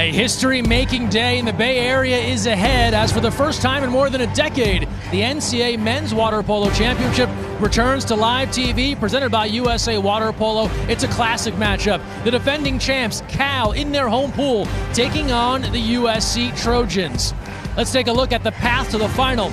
A history-making day in the Bay Area is ahead as for the first time in more than a decade, the NCAA Men's Water Polo Championship returns to live TV presented by USA Water Polo. It's a classic matchup. The defending champs, Cal, in their home pool, taking on the USC Trojans. Let's take a look at the path to the final.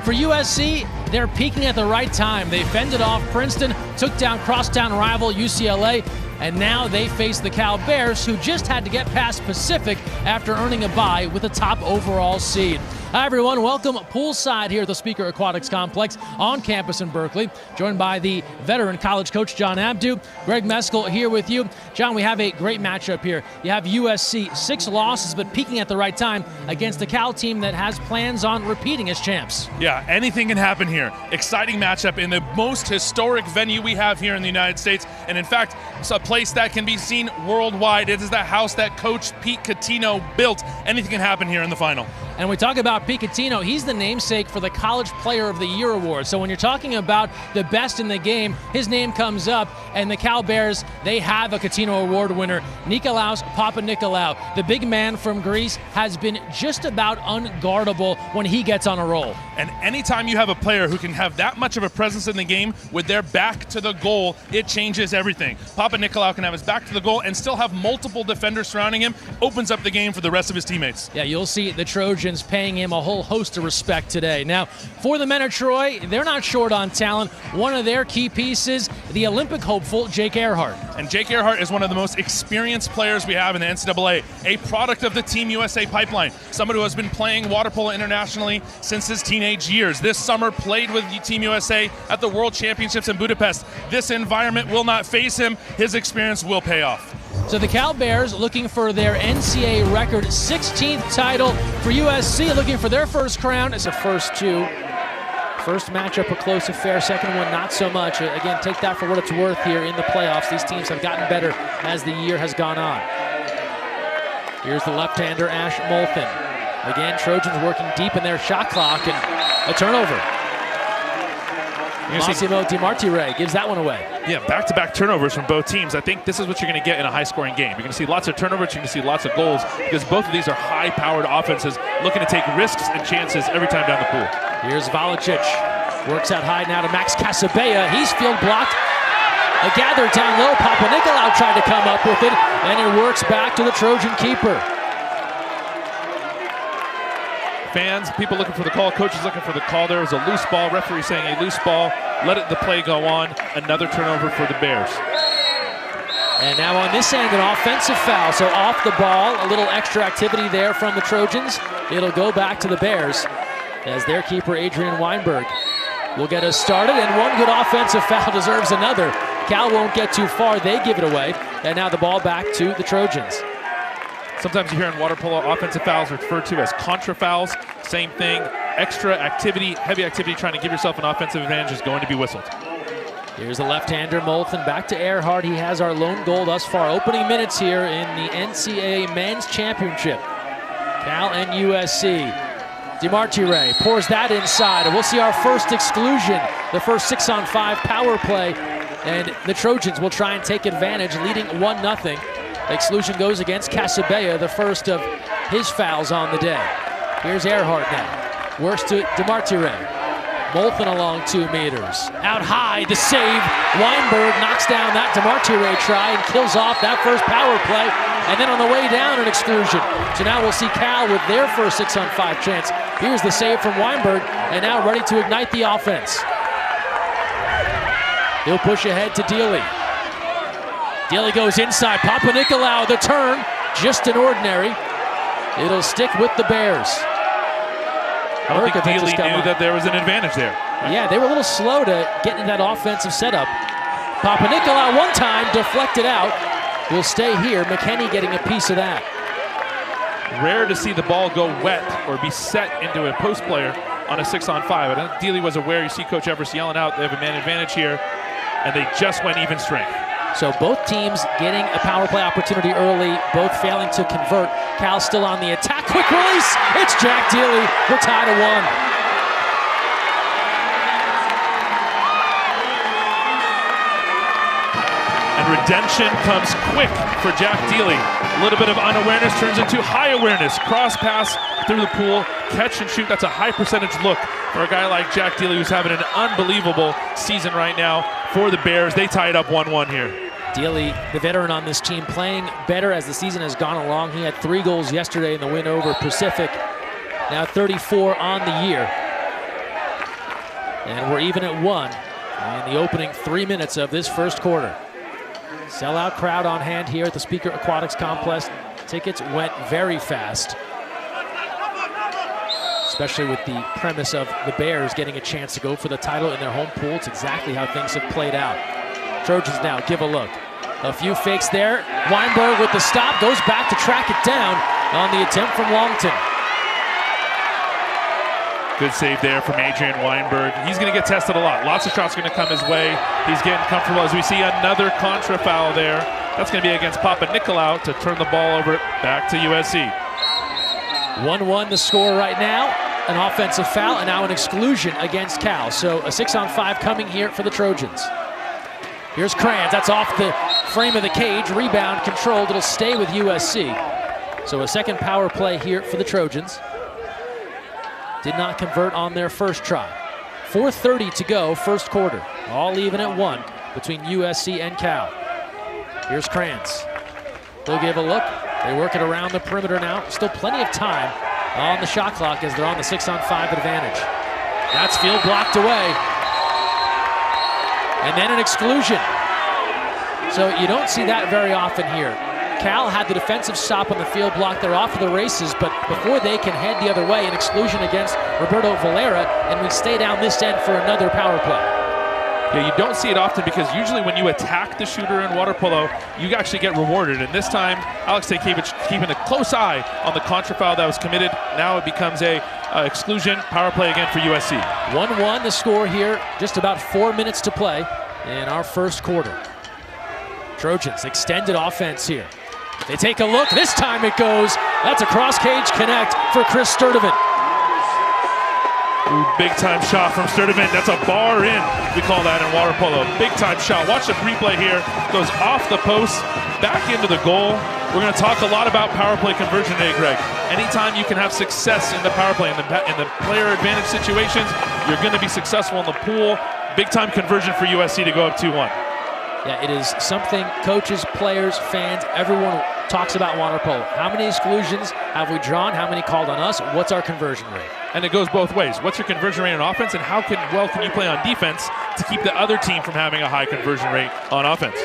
For USC, they're peaking at the right time. They fended off Princeton, took down crosstown rival UCLA, and now they face the Cal Bears, who just had to get past Pacific after earning a bye with a top overall seed. Hi, everyone. Welcome poolside here at the Speaker Aquatics Complex on campus in Berkeley. Joined by the veteran college coach, John Abdu. Greg Meskel here with you. John, we have a great matchup here. You have USC, 6 losses, but peaking at the right time against the Cal team that has plans on repeating as champs. Yeah, anything can happen here. Exciting matchup in the most historic venue we have here in the United States. And in fact, it's a place that can be seen worldwide. It is the house that Coach Pete Catino built. Anything can happen here in the final. And we talk about Pete Catino, he's the namesake for the College Player of the Year award. So when you're talking about the best in the game, his name comes up, and the Cal Bears, they have a Catino Award winner, Nikolaos Papanikolaou. The big man from Greece has been just about unguardable when he gets on a roll. And anytime you have a player who can have that much of a presence in the game with their back to the goal, it changes everything. Papanikolaou can have his back to the goal and still have multiple defenders surrounding him, opens up the game for the rest of his teammates. Yeah, you'll see the Trojans paying him a whole host of respect today. Now, for the men of Troy, they're not short on talent. One of their key pieces, the Olympic hopeful Jake Earhart. And Jake Earhart is one of the most experienced players we have in the NCAA, a product of the Team USA pipeline, someone who has been playing water polo internationally since his teenage years. This summer played with Team USA at the World Championships in Budapest. This environment will not faze him. His experience will pay off. So the Cal Bears looking for their NCAA record 16th title. For USC looking for their first crown. It's the first two. First matchup a close affair, second one not so much. Again, take that for what it's worth here in the playoffs. These teams have gotten better as the year has gone on. Here's the left-hander, Ash Molthen. Again, Trojans working deep in their shot clock and a turnover. Massimo DiMartire gives that one away. Yeah, back-to-back turnovers from both teams. I think this is what you're going to get in a high-scoring game. You're going to see lots of turnovers, you're going to see lots of goals, because both of these are high-powered offenses looking to take risks and chances every time down the pool. Here's Valicic. Works out high now to Max Casabella. He's field blocked. A gather down low. Papanikolaou tried to come up with it, and it works back to the Trojan keeper. Fans, people looking for the call, coaches looking for the call. There was a loose ball, referee saying a loose ball, the play go on. Another turnover for the Bears. And now on this end, an offensive foul. So off the ball, a little extra activity there from the Trojans. It'll go back to the Bears as their keeper, Adrian Weinberg, will get us started. And one good offensive foul deserves another. Cal won't get too far. They give it away. And now the ball back to the Trojans. Sometimes you hear in water polo, offensive fouls referred to as contra fouls. Same thing, extra activity, heavy activity, trying to give yourself an offensive advantage is going to be whistled. Here's the left-hander, Molthen, back to Earhart. He has our lone goal thus far. Opening minutes here in the NCAA Men's Championship. Cal and USC. DiMartire pours that inside, and we'll see our first exclusion, the first 6-on-5 power play, and the Trojans will try and take advantage, leading 1-0. Exclusion goes against Casabella, the first of his fouls on the day. Here's Earhart now. Works to DiMartire. Molthen along 2 meters. Out high, the save. Weinberg knocks down that DiMartire try and kills off that first power play. And then on the way down, an exclusion. So now we'll see Cal with their first 6-on-5 chance. Here's the save from Weinberg, and now ready to ignite the offense. He'll push ahead to Dealey. Dealey goes inside. Papanikolaou, the turn, just an ordinary. It'll stick with the Bears. I don't think Dealey knew that there was an advantage there. Yeah, they were a little slow to get into that offensive setup. Papanikolaou one time, deflected out. Will stay here. McKenney getting a piece of that. Rare to see the ball go wet or be set into a post player on a 6-on-5. I don't think Dealey was aware. You see Coach Evers yelling out, they have a man advantage here, and they just went even strength. So both teams getting a power play opportunity early, both failing to convert. Cal still on the attack. Quick release. It's Jack Dealey. We're tied at 1. And redemption comes quick for Jack Dealey. A little bit of unawareness turns into high awareness. Cross pass through the pool, catch and shoot. That's a high percentage look for a guy like Jack Dealey, who's having an unbelievable season right now for the Bears. They tie it up 1-1 here. Dealey, the veteran on this team, playing better as the season has gone along. He had 3 goals yesterday in the win over Pacific. Now 34 on the year. And we're even at 1 in the opening 3 minutes of this first quarter. Sellout crowd on hand here at the Speaker Aquatics Complex. Tickets went very fast, especially with the premise of the Bears getting a chance to go for the title in their home pool. It's exactly how things have played out. Trojans now give a look. A few fakes there. Weinberg with the stop, goes back to track it down on the attempt from Longton. Good save there from Adrian Weinberg. He's going to get tested a lot. Lots of shots going to come his way. He's getting comfortable as we see another contra foul there. That's going to be against Papa Nicolau to turn the ball over back to USC. 1-1 the score right now. An offensive foul and now an exclusion against Cal. So a 6-on-5 coming here for the Trojans. Here's Kranz. That's off the frame of the cage. Rebound controlled. It'll stay with USC. So a second power play here for the Trojans. Did not convert on their first try. 4:30 to go, first quarter. All even at 1 between USC and Cal. Here's Kranz. They'll give a look. They work it around the perimeter now. Still plenty of time on the shot clock as they're on the 6-on-5 advantage. That's field blocked away. And then an exclusion. So you don't see that very often here. Cal had the defensive stop on the field block. They're off of the races, but before they can head the other way, an exclusion against Roberto Valera, and we stay down this end for another power play. Yeah, you don't see it often because usually when you attack the shooter in water polo, you actually get rewarded. And this time, Alex Tejkiewicz keeping a close eye on the contra foul that was committed. Now it becomes a exclusion, power play again for USC. 1-1 the score here, just about 4 minutes to play in our first quarter. Trojans extended offense here. They take a look, this time it goes. That's a cross-cage connect for Chris Sturdivant. Ooh, big time shot from Sturdivant. That's a bar in, we call that in water polo. Big time shot. Watch the replay here. Goes off the post, back into the goal. We're going to talk a lot about power play conversion today, Greg. Anytime you can have success in the power play, in the player advantage situations, you're going to be successful in the pool. Big time conversion for USC to go up 2-1. Yeah, it is something coaches, players, fans, everyone talks about water polo. How many exclusions have we drawn? How many called on us? What's our conversion rate? And it goes both ways. What's your conversion rate on offense, and how well can you play on defense to keep the other team from having a high conversion rate on offense?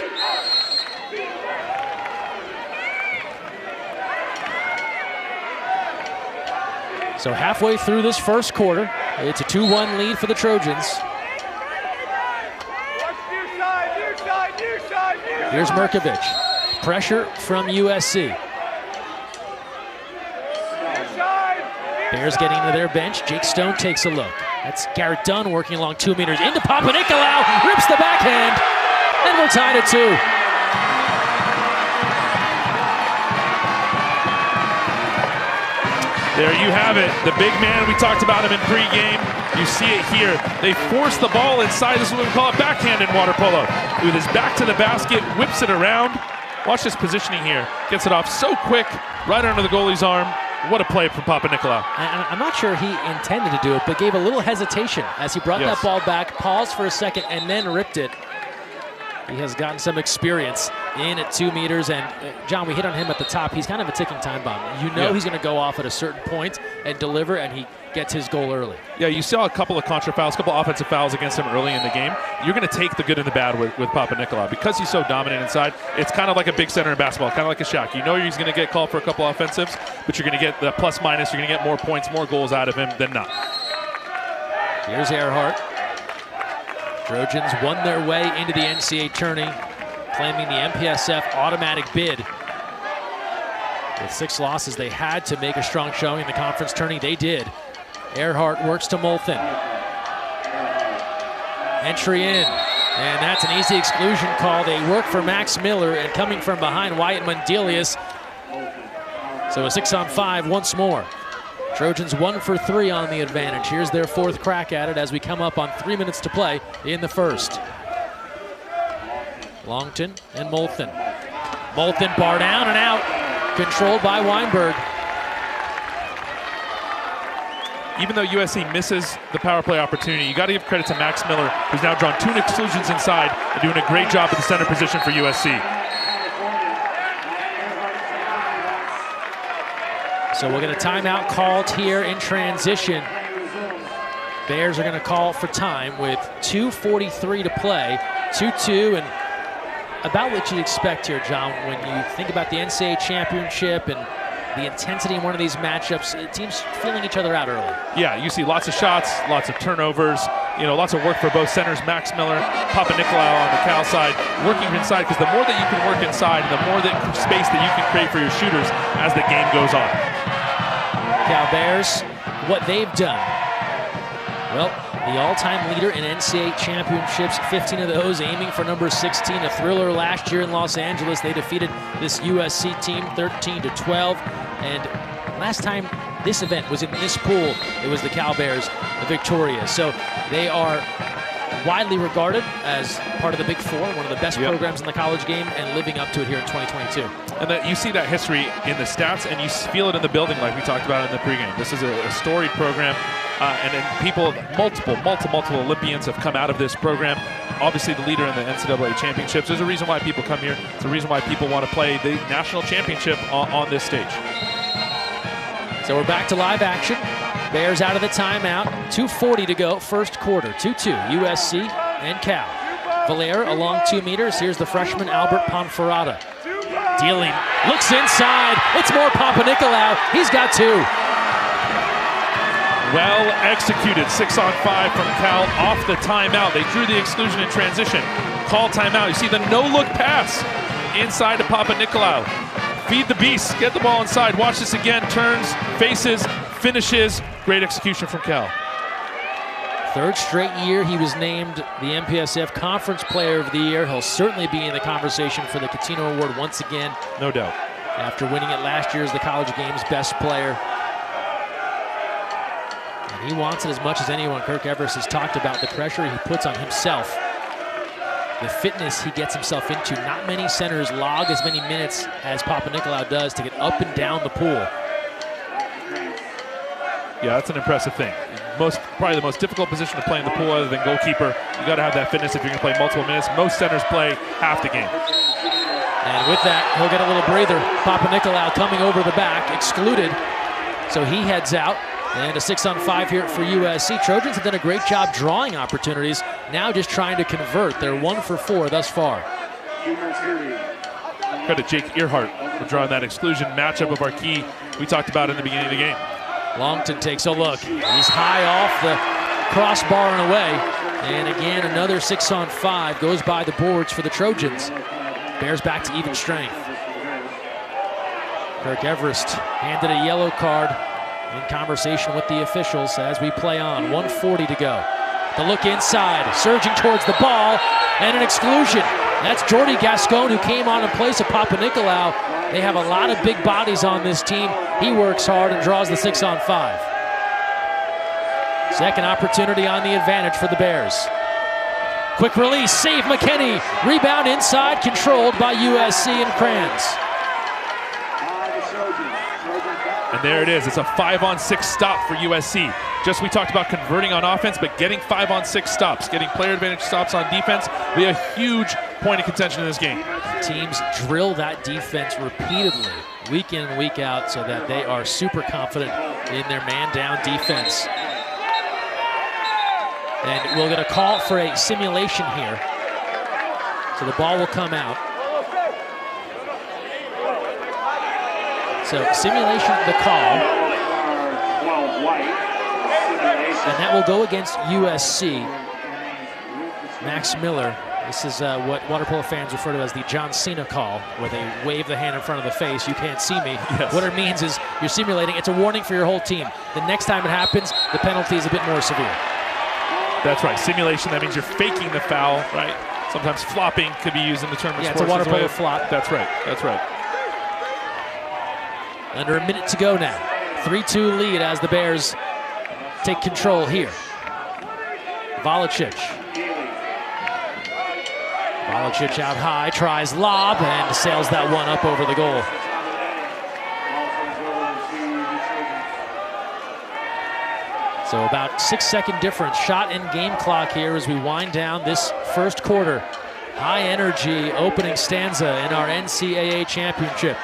So halfway through this first quarter, it's a 2-1 lead for the Trojans. Here's Merkovich. Pressure from USC. Bears getting to their bench. Jake Stone takes a look. That's Garrett Dunn working along 2 meters. Into Papa Nicolau. Rips the backhand. And we're tied at 2. There you have it. The big man, we talked about him in pregame. You see it here. They force the ball inside. This is what we call a backhand in water polo. With his back to the basket, whips it around. Watch this positioning here. Gets it off so quick, right under the goalie's arm. What a play from Papa Nicolau. I'm not sure he intended to do it, but gave a little hesitation as he brought that ball back, paused for a second, and then ripped it. He has gotten some experience in at 2 meters, and John, we hit on him at the top. He's kind of a ticking time bomb. You know he's going to go off at a certain point and deliver, and he gets his goal early. Yeah, you saw a couple of contra fouls, a couple of offensive fouls against him early in the game. You're going to take the good and the bad with Papa Nicolau. Because he's so dominant inside, it's kind of like a big center in basketball, kind of like a Shaq. You know he's going to get called for a couple of offensives, but you're going to get the plus-minus. You're going to get more points, more goals out of him than not. Here's Earhart. Trojans won their way into the NCAA tourney, claiming the MPSF automatic bid. With 6 losses, they had to make a strong showing in the conference tourney. They did. Earhart works to Molthen. Entry in, and that's an easy exclusion call. They work for Max Miller, and coming from behind, Wyatt Mundelius. So a 6-on-5 once more. Trojans 1 for 3 on the advantage. Here's their 4th crack at it as we come up on 3 minutes to play in the first. Longton and Molthen. Molthen bar down and out. Controlled by Weinberg. Even though USC misses the power play opportunity, you got to give credit to Max Miller, who's now drawn 2 exclusions inside and doing a great job at the center position for USC. So we'll get a timeout called here in transition. Bears are going to call for time with 2:43 to play, 2-2, and about what you'd expect here, John, when you think about the NCAA championship and the intensity in one of these matchups, teams feeling each other out early. Yeah, you see lots of shots, lots of turnovers, lots of work for both centers, Max Miller, Papa Nicolau on the Cal side, working inside, because the more that you can work inside, the more space that you can create for your shooters as the game goes on. Cal Bears, what they've done. Well, the all-time leader in NCAA championships, 15 of those aiming for number 16, a thriller last year in Los Angeles. They defeated this USC team 13-12, and last time this event was in this pool, it was the Cal Bears, the victorious. So they are widely regarded as part of the Big Four, one of the best programs in the college game, and living up to it here in 2022. And that you see that history in the stats, and you feel it in the building like we talked about in the pregame. This is a storied program. And then multiple Olympians have come out of this program. Obviously the leader in the NCAA championships. There's a reason why people come here. It's a reason why people want to play the national championship on this stage. So we're back to live action. Bears out of the timeout. 2:40 to go, first quarter. 2-2, USC and Cal. Valaire along 2 meters. Here's the freshman Albert Ponferrada. Dealing, looks inside. It's more Papa Nicolau. He's got 2. Well executed, 6-on-5 from Cal off the timeout. They drew the exclusion in transition. Call timeout. You see the no-look pass inside to Papa Nicolau. Feed the beast, get the ball inside. Watch this again, turns, faces, finishes. Great execution from Cal. Third straight year he was named the MPSF Conference Player of the Year. He'll certainly be in the conversation for the Catino Award once again. No doubt. After winning it last year as the College Games Best Player. He wants it as much as anyone. Kirk Everest has talked about the pressure he puts on himself, the fitness he gets himself into. Not many centers log as many minutes as Papa Nicolau does to get up and down the pool. Yeah, that's an impressive thing. Probably the most difficult position to play in the pool other than goalkeeper. You got to have that fitness if you're going to play multiple minutes. Most centers play half the game. And with that, he'll get a little breather. Papa Nicolau coming over the back, excluded. So he heads out. And a 6-on-5 here for USC. Trojans have done a great job drawing opportunities. Now just trying to convert. They're 1 for 4 thus far. Credit Jake Earhart for drawing that exclusion. Matchup of our key we talked about in the beginning of the game. Longton takes a look. He's high off the crossbar and away. And again, another 6-on-5 goes by the boards for the Trojans. Bears back to even strength. Kirk Everest handed a yellow card in conversation with the officials as we play on. 1:40 to go. The look inside, surging towards the ball, and an exclusion. That's Jordy Gascon, who came on in place of Papa Nicolau. They have a lot of big bodies on this team. He works hard and draws the 6-on-5. Second opportunity on the advantage for the Bears. Quick release, save McKinney. Rebound inside, controlled by USC and Kranz. And there it is. It's a 5-on-6 stop for USC. Just we talked about converting on offense, but getting 5-on-6 stops, getting player advantage stops on defense, will be a huge point of contention in this game. Teams drill that defense repeatedly, week in and week out, so that they are super confident in their man-down defense. And we'll get a call for a simulation here. So the ball will come out. So simulation, the call. And that will go against USC. Max Miller. This is what water polo fans refer to as the John Cena call, where they wave the hand in front of the face. You can't see me. Yes. What it means is you're simulating. It's a warning for your whole team. The next time it happens, the penalty is a bit more severe. That's right. Simulation, that means you're faking the foul, right? Sometimes flopping could be used in the term of sports. Yeah, it's a water polo flop. That's right. That's right. Under a minute to go now. 3-2 lead as the Bears take control here. Volicic. Volicic out high, tries lob, and sails that one up over the goal. So about 6-second difference, shot in game clock here as we wind down this first quarter. High energy opening stanza in our NCAA championship.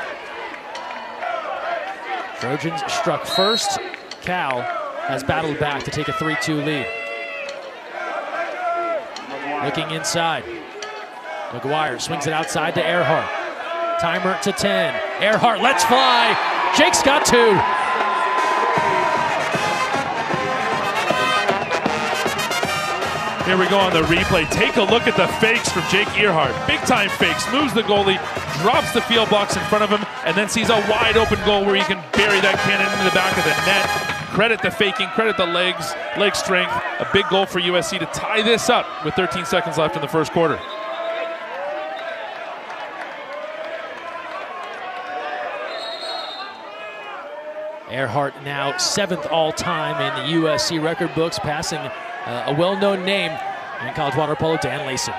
Trojans struck first. Cal has battled back to take a 3-2 lead. Looking inside. McGuire swings it outside to Earhart. Timer to 10. Earhart lets fly. Jake's got 2. Here we go on the replay. Take a look at the fakes from Jake Earhart. Big time fakes, moves the goalie, drops the field box in front of him, and then sees a wide open goal where he can bury that cannon into the back of the net. Credit the faking, credit the leg strength. A big goal for USC to tie this up with 13 seconds left in the first quarter. Earhart now 7th all-time in the USC record books, passing a well-known name in college water polo, Dan Layson.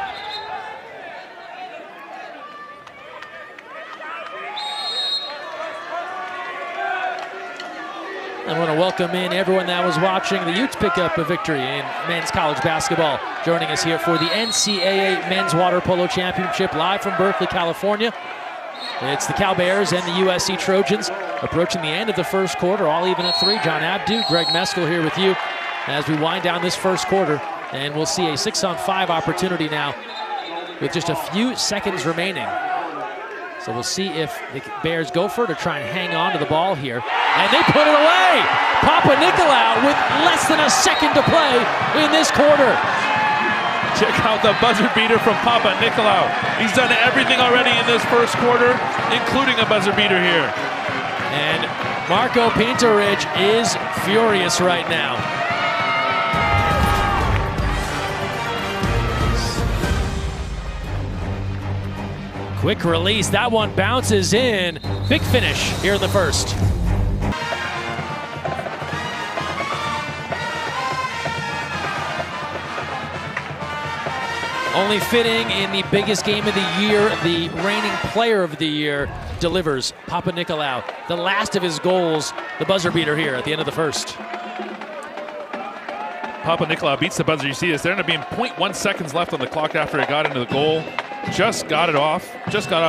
I want to welcome in everyone that was watching the Utes pick up a victory in men's college basketball. Joining us here for the NCAA Men's Water Polo Championship, live from Berkeley, California. It's the Cal Bears and the USC Trojans approaching the end of the first quarter, all even at 3. John Abdu, Greg Meskel here with you as we wind down this first quarter, and we'll see a 6-on-5 opportunity now with just a few seconds remaining. So we'll see if the Bears go for it or try and hang on to the ball here. And they put it away! Papa Nicolau with less than a second to play in this quarter. Check out the buzzer beater from Papa Nicolau. He's done everything already in this first quarter, including a buzzer beater here. And Marco Pintorich is furious right now. Quick release, that one bounces in. Big finish here in the first. Only fitting in the biggest game of the year, the reigning player of the year delivers. Papa Nicolau, the last of his goals, the buzzer beater here at the end of the first. Papa Nicolau beats the buzzer. You see this, there ended up being 0.1 seconds left on the clock after it got into the goal. Just got off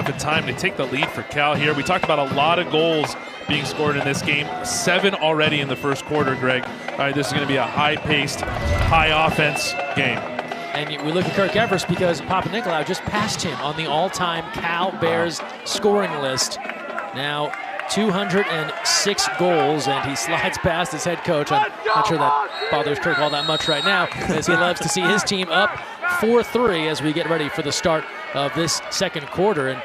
in time to take the lead for Cal here. We talked about a lot of goals being scored in this game. 7 already in the first quarter, Greg. All right, this is going to be a high-paced, high-offense game. And we look at Kirk Everest because Papa Nicolau just passed him on the all-time Cal Bears scoring list. Now 206 goals, and he slides past his head coach. I'm not sure that bothers Kirk all that much right now, as he loves to see his team up 4-3 as we get ready for the start of this second quarter. And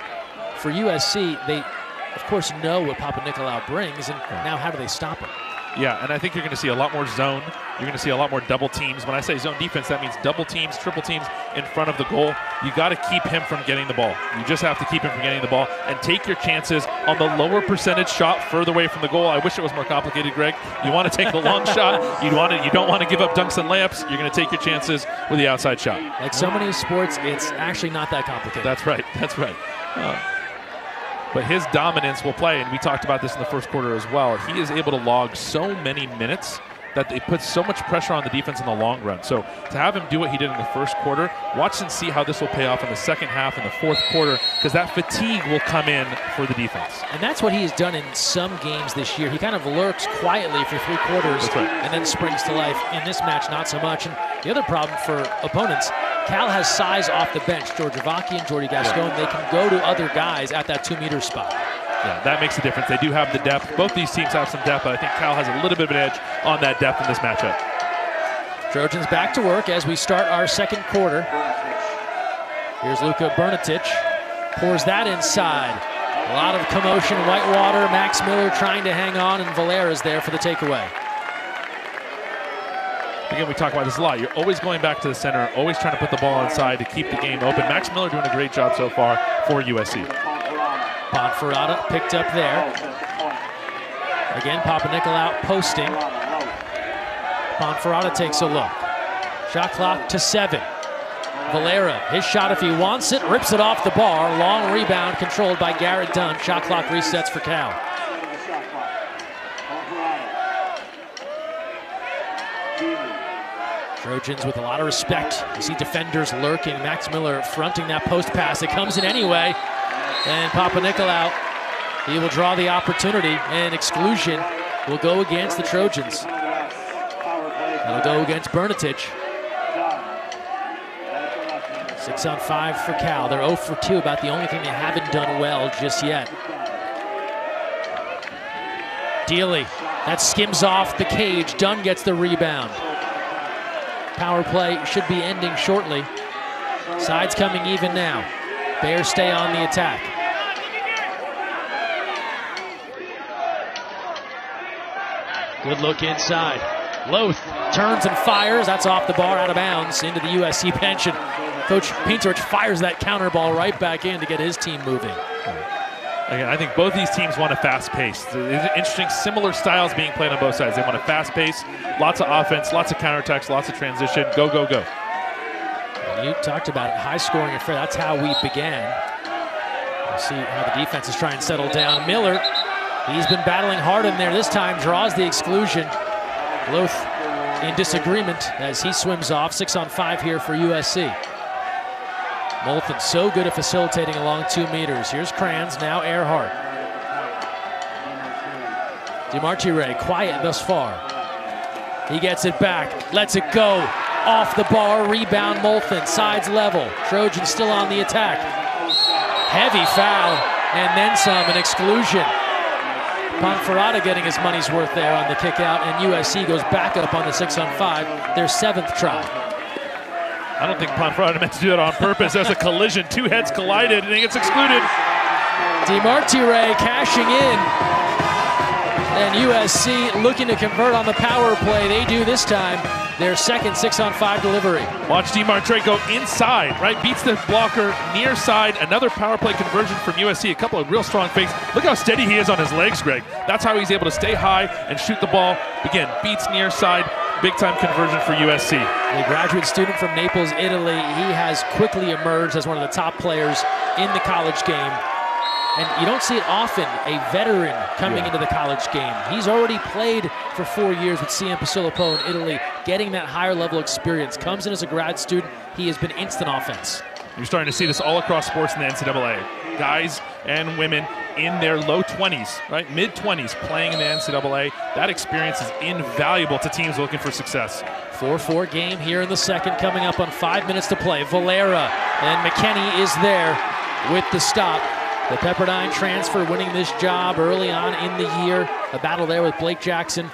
for USC, they, of course, know what Papa Nicolau brings, and now how do they stop him? Yeah, and I think you're going to see a lot more zone. You're going to see a lot more double teams. When I say zone defense, that means double teams, triple teams in front of the goal. You got to keep him from getting the ball. You just have to keep him from getting the ball and take your chances on the lower percentage shot further away from the goal. I wish it was more complicated, Greg. You want to take the long shot. You don't want to give up dunks and layups. You're going to take your chances with the outside shot. Like so many sports, it's actually not that complicated. That's right. That's right. But his dominance will play, and we talked about this in the first quarter as well. He is able to log so many minutes that it puts so much pressure on the defense in the long run. So to have him do what he did in the first quarter, watch and see how this will pay off in the second half and the fourth quarter, because that fatigue will come in for the defense. And that's what he has done in some games this year. He kind of lurks quietly for 3 quarters and then springs to life. In this match, not so much. And the other problem for opponents, Cal has size off the bench. George Avaki and Jordy Gascon, they can go to other guys at that 2-meter spot. Yeah, that makes a difference. They do have the depth. Both these teams have some depth, but I think Cal has a little bit of an edge on that depth in this matchup. Trojans back to work as we start our second quarter. Here's Luka Bernatic. Pours that inside. A lot of commotion, Whitewater, Max Miller trying to hang on, and Valera's there for the takeaway. Again, we talk about this a lot. You're always going back to the center, always trying to put the ball inside to keep the game open. Max Miller doing a great job so far for USC. Ponferrada picked up there. Again, Papa Nicolau posting. Ponferrada takes a look. Shot clock to 7. Valera, his shot if he wants it, rips it off the bar. Long rebound controlled by Garrett Dunn. Shot clock resets for Cal. Trojans with a lot of respect. You see defenders lurking. Max Miller fronting that post pass. It comes in anyway. And Papanikolaou, he will draw the opportunity, and exclusion will go against the Trojans. It'll go against Bernatich. 6 on 5 for Cal. They're 0 for 2, about the only thing they haven't done well just yet. Dealey, that skims off the cage. Dunn gets the rebound. Power play should be ending shortly. Sides coming even now. Bears stay on the attack. Good look inside. Loth turns and fires. That's off the bar, out of bounds, into the USC bench. And Coach Pinterich fires that counter ball right back in to get his team moving. Again, I think both these teams want a fast pace. Interesting, similar styles being played on both sides. They want a fast pace, lots of offense, lots of counterattacks, lots of transition. Go, go, go. And you talked about it, high scoring affair. That's how we began. We'll see how the defense is trying to settle down. Miller, he's been battling hard in there. This time draws the exclusion. Loth in disagreement as he swims off. 6 on 5 here for USC. Moulton so good at facilitating along 2 meters. Here's Kranz, now Earhart. DeMartire quiet thus far. He gets it back, lets it go. Off the bar, rebound Moulton, sides level. Trojans still on the attack. Heavy foul, and then some, an exclusion. Ponferrada getting his money's worth there on the kick out, and USC goes back up on the 6 on 5, their 7th try. I don't think Ponferrada meant to do that on purpose. There's a collision, 2 heads collided, and he gets excluded. DeMartire cashing in. And USC looking to convert on the power play. They do this time their second 6 on 5 delivery. Watch DeMartire go inside, right? Beats the blocker near side. Another power play conversion from USC. A couple of real strong fakes. Look how steady he is on his legs, Greg. That's how he's able to stay high and shoot the ball. Again, beats near side. Big time conversion for USC. A graduate student from Naples, Italy. He has quickly emerged as one of the top players in the college game. And you don't see it often, a veteran coming into the college game. He's already played for 4 years with CM Pasilipo in Italy, getting that higher level experience. Comes in as a grad student, he has been instant offense. You're starting to see this all across sports in the NCAA. Guys and women in their low 20s, right? Mid-20s playing in the NCAA. That experience is invaluable to teams looking for success. 4-4 game here in the second, coming up on 5 minutes to play. Valera and McKinney is there with the stop. The Pepperdine transfer winning this job early on in the year. A battle there with Blake Jackson.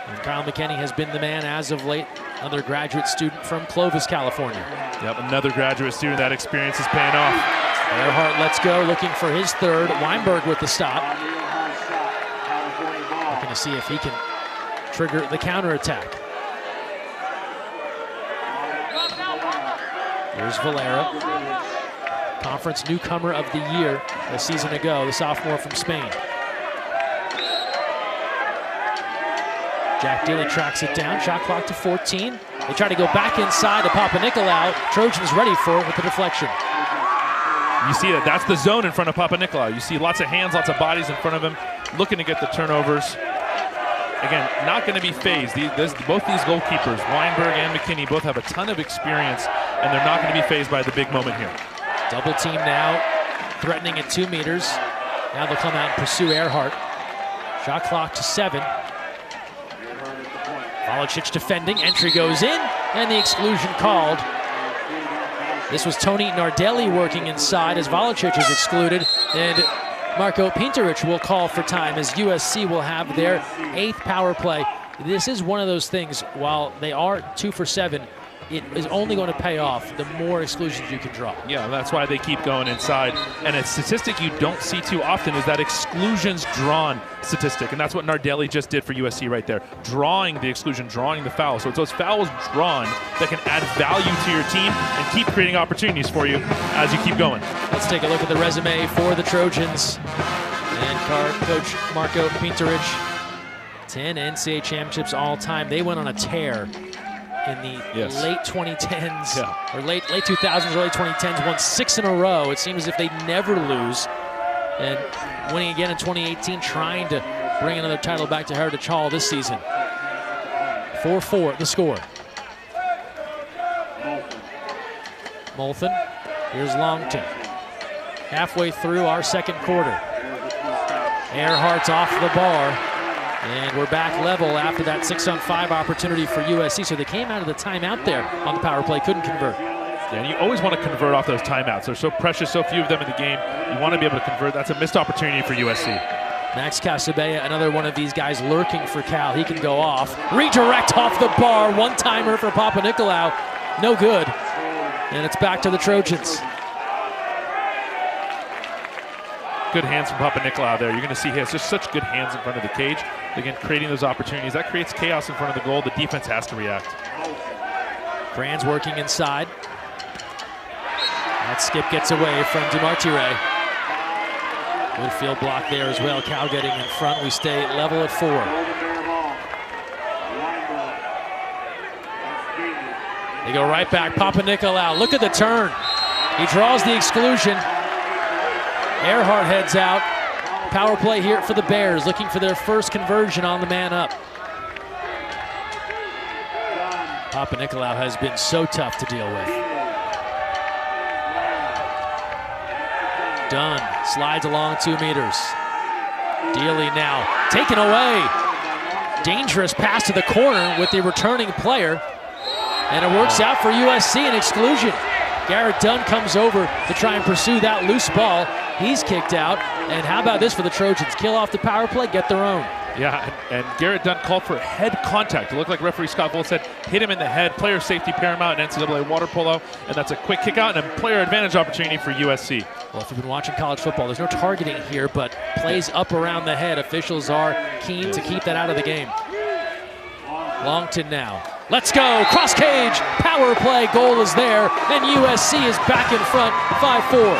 And Kyle McKinney has been the man as of late. Another graduate student from Clovis, California. Yep, another graduate student. That experience is paying off. Earhart lets go, looking for his third. Weinberg with the stop. Looking to see if he can trigger the counterattack. Here's Valera. Conference newcomer of the year a season ago, the sophomore from Spain. Jack Dealey tracks it down, shot clock to 14. They try to go back inside to Papanikolaou. Trojans ready for it with the deflection. You see that, that's the zone in front of Papanikolaou. You see lots of hands, lots of bodies in front of him, looking to get the turnovers. Again, not going to be phased. Both these goalkeepers, Weinberg and McKinney, both have a ton of experience, and they're not going to be phased by the big moment here. Double team now, threatening at 2 meters. Now they'll come out and pursue Earhart. Shot clock to 7. Volicic defending, entry goes in, and the exclusion called. This was Tony Nardelli working inside as Volicic is excluded, and Marco Pinterich will call for time as USC will have their 8th power play. This is one of those things, while they are 2 for 7, it is only going to pay off the more exclusions you can draw. Yeah, that's why they keep going inside. And a statistic you don't see too often is that exclusions drawn statistic. And that's what Nardelli just did for USC right there. Drawing the exclusion, drawing the foul. So it's those fouls drawn that can add value to your team and keep creating opportunities for you as you keep going. Let's take a look at the resume for the Trojans. And Coach Marco Pinterich, 10 NCAA championships all time. They went on a tear in the late 2010s, or late 2000s, early 2010s, won 6 in a row. It seems as if they never lose. And winning again in 2018, trying to bring another title back to Heritage Hall this season. 4-4 the score. Molson. Here's Longton. Halfway through our second quarter. Earhart's off the bar. And we're back level after that 6-on-5 opportunity for USC. So they came out of the timeout there on the power play, couldn't convert. Yeah, and you always want to convert off those timeouts. They're so precious, so few of them in the game. You want to be able to convert. That's a missed opportunity for USC. Max Casabella, another one of these guys lurking for Cal. He can go off. Redirect off the bar. One-timer for Papanikolaou. No good. And it's back to the Trojans. Good hands from Papanikolaou there. You're going to see he has just such good hands in front of the cage. Again, creating those opportunities. That creates chaos in front of the goal. The defense has to react. Brand's working inside. That skip gets away from Dumartire. Good field block there as well. Cal getting in front. We stay level at 4. They go right back. Papanikolaou. Look at the turn. He draws the exclusion. Earhart heads out. Power play here for the Bears, looking for their first conversion on the man up. Papanikolaou has been so tough to deal with. Dunn slides along 2 meters. Dealey now taken away. Dangerous pass to the corner with the returning player. And it works out for USC, an exclusion. Garrett Dunn comes over to try and pursue that loose ball. He's kicked out. And how about this for the Trojans? Kill off the power play, get their own. Yeah, and Garrett Dunn called for head contact. It looked like referee Scott Vold said, hit him in the head. Player safety paramount in NCAA water polo. And that's a quick kick out and a player advantage opportunity for USC. Well, if you've been watching college football, there's no targeting here, but plays up around the head. Officials are keen to keep that out of the game. Longton now. Let's go, cross cage, power play, goal is there, and USC is back in front, 5-4.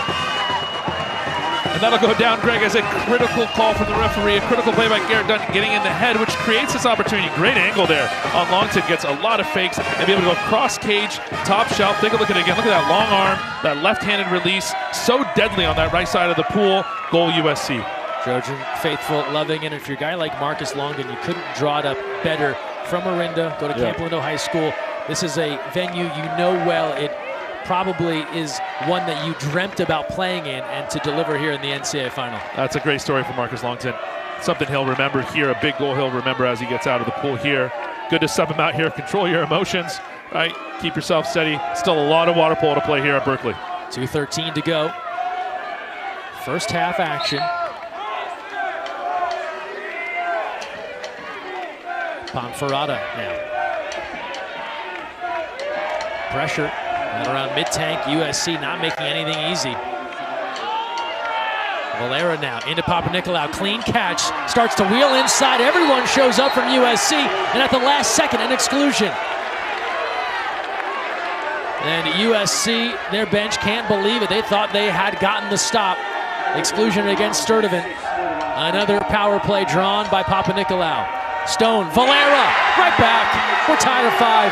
And that'll go down, Greg, as a critical call from the referee, a critical play by Garrett Dunn getting in the head, which creates this opportunity. Great angle there on Longton, gets a lot of fakes, and be able to go cross cage, top shelf. Take a look at it again, look at that long arm, that left-handed release, so deadly on that right side of the pool, goal USC. Trojan faithful, loving it. If you're a guy like Marcus Longton, you couldn't draw it up better. From Orinda, go to Camp Lindo High School. This is a venue you know well. It probably is one that you dreamt about playing in, and to deliver here in the NCAA final. That's a great story for Marcus Longton. Something he'll remember here, a big goal he'll remember as he gets out of the pool here. Good to sub him out here, control your emotions, right? Keep yourself steady. Still a lot of water polo to play here at Berkeley. 2:13 to go. First half action. Ponferrada now. Pressure right around mid-tank. USC not making anything easy. Valera now into Papanikolaou. Clean catch. Starts to wheel inside. Everyone shows up from USC. And at the last second, an exclusion. And USC, their bench can't believe it. They thought they had gotten the stop. Exclusion against Sturdivant. Another power play drawn by Papanikolaou. Stone, Valera, right back. We're tied at 5.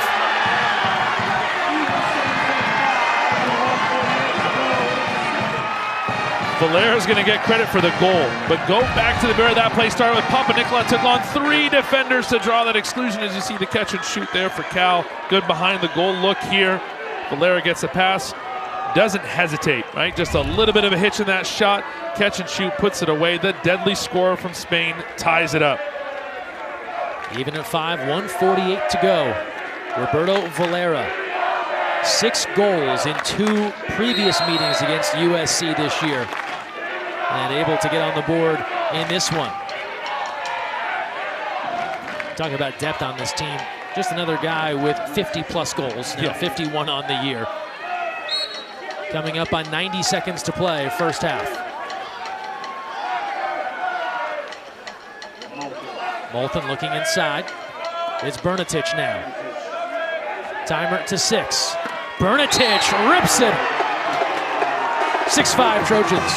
Valera's going to get credit for the goal, but go back to the bear. That play started with Papanikolaou, took on 3 defenders to draw that exclusion. As you see the catch and shoot there for Cal. Good behind the goal look here. Valera gets the pass, doesn't hesitate, right? Just a little bit of a hitch in that shot. Catch and shoot, puts it away. The deadly scorer from Spain ties it up. Even at 5, 1:48 to go. Roberto Valera, 6 goals in 2 previous meetings against USC this year. And able to get on the board in this one. Talk about depth on this team. Just another guy with 50-plus goals, now 51 on the year. Coming up on 90 seconds to play, first half. Moulton looking inside. It's Bernatich now. Timer to 6. Bernatich rips it. 6-5 Trojans.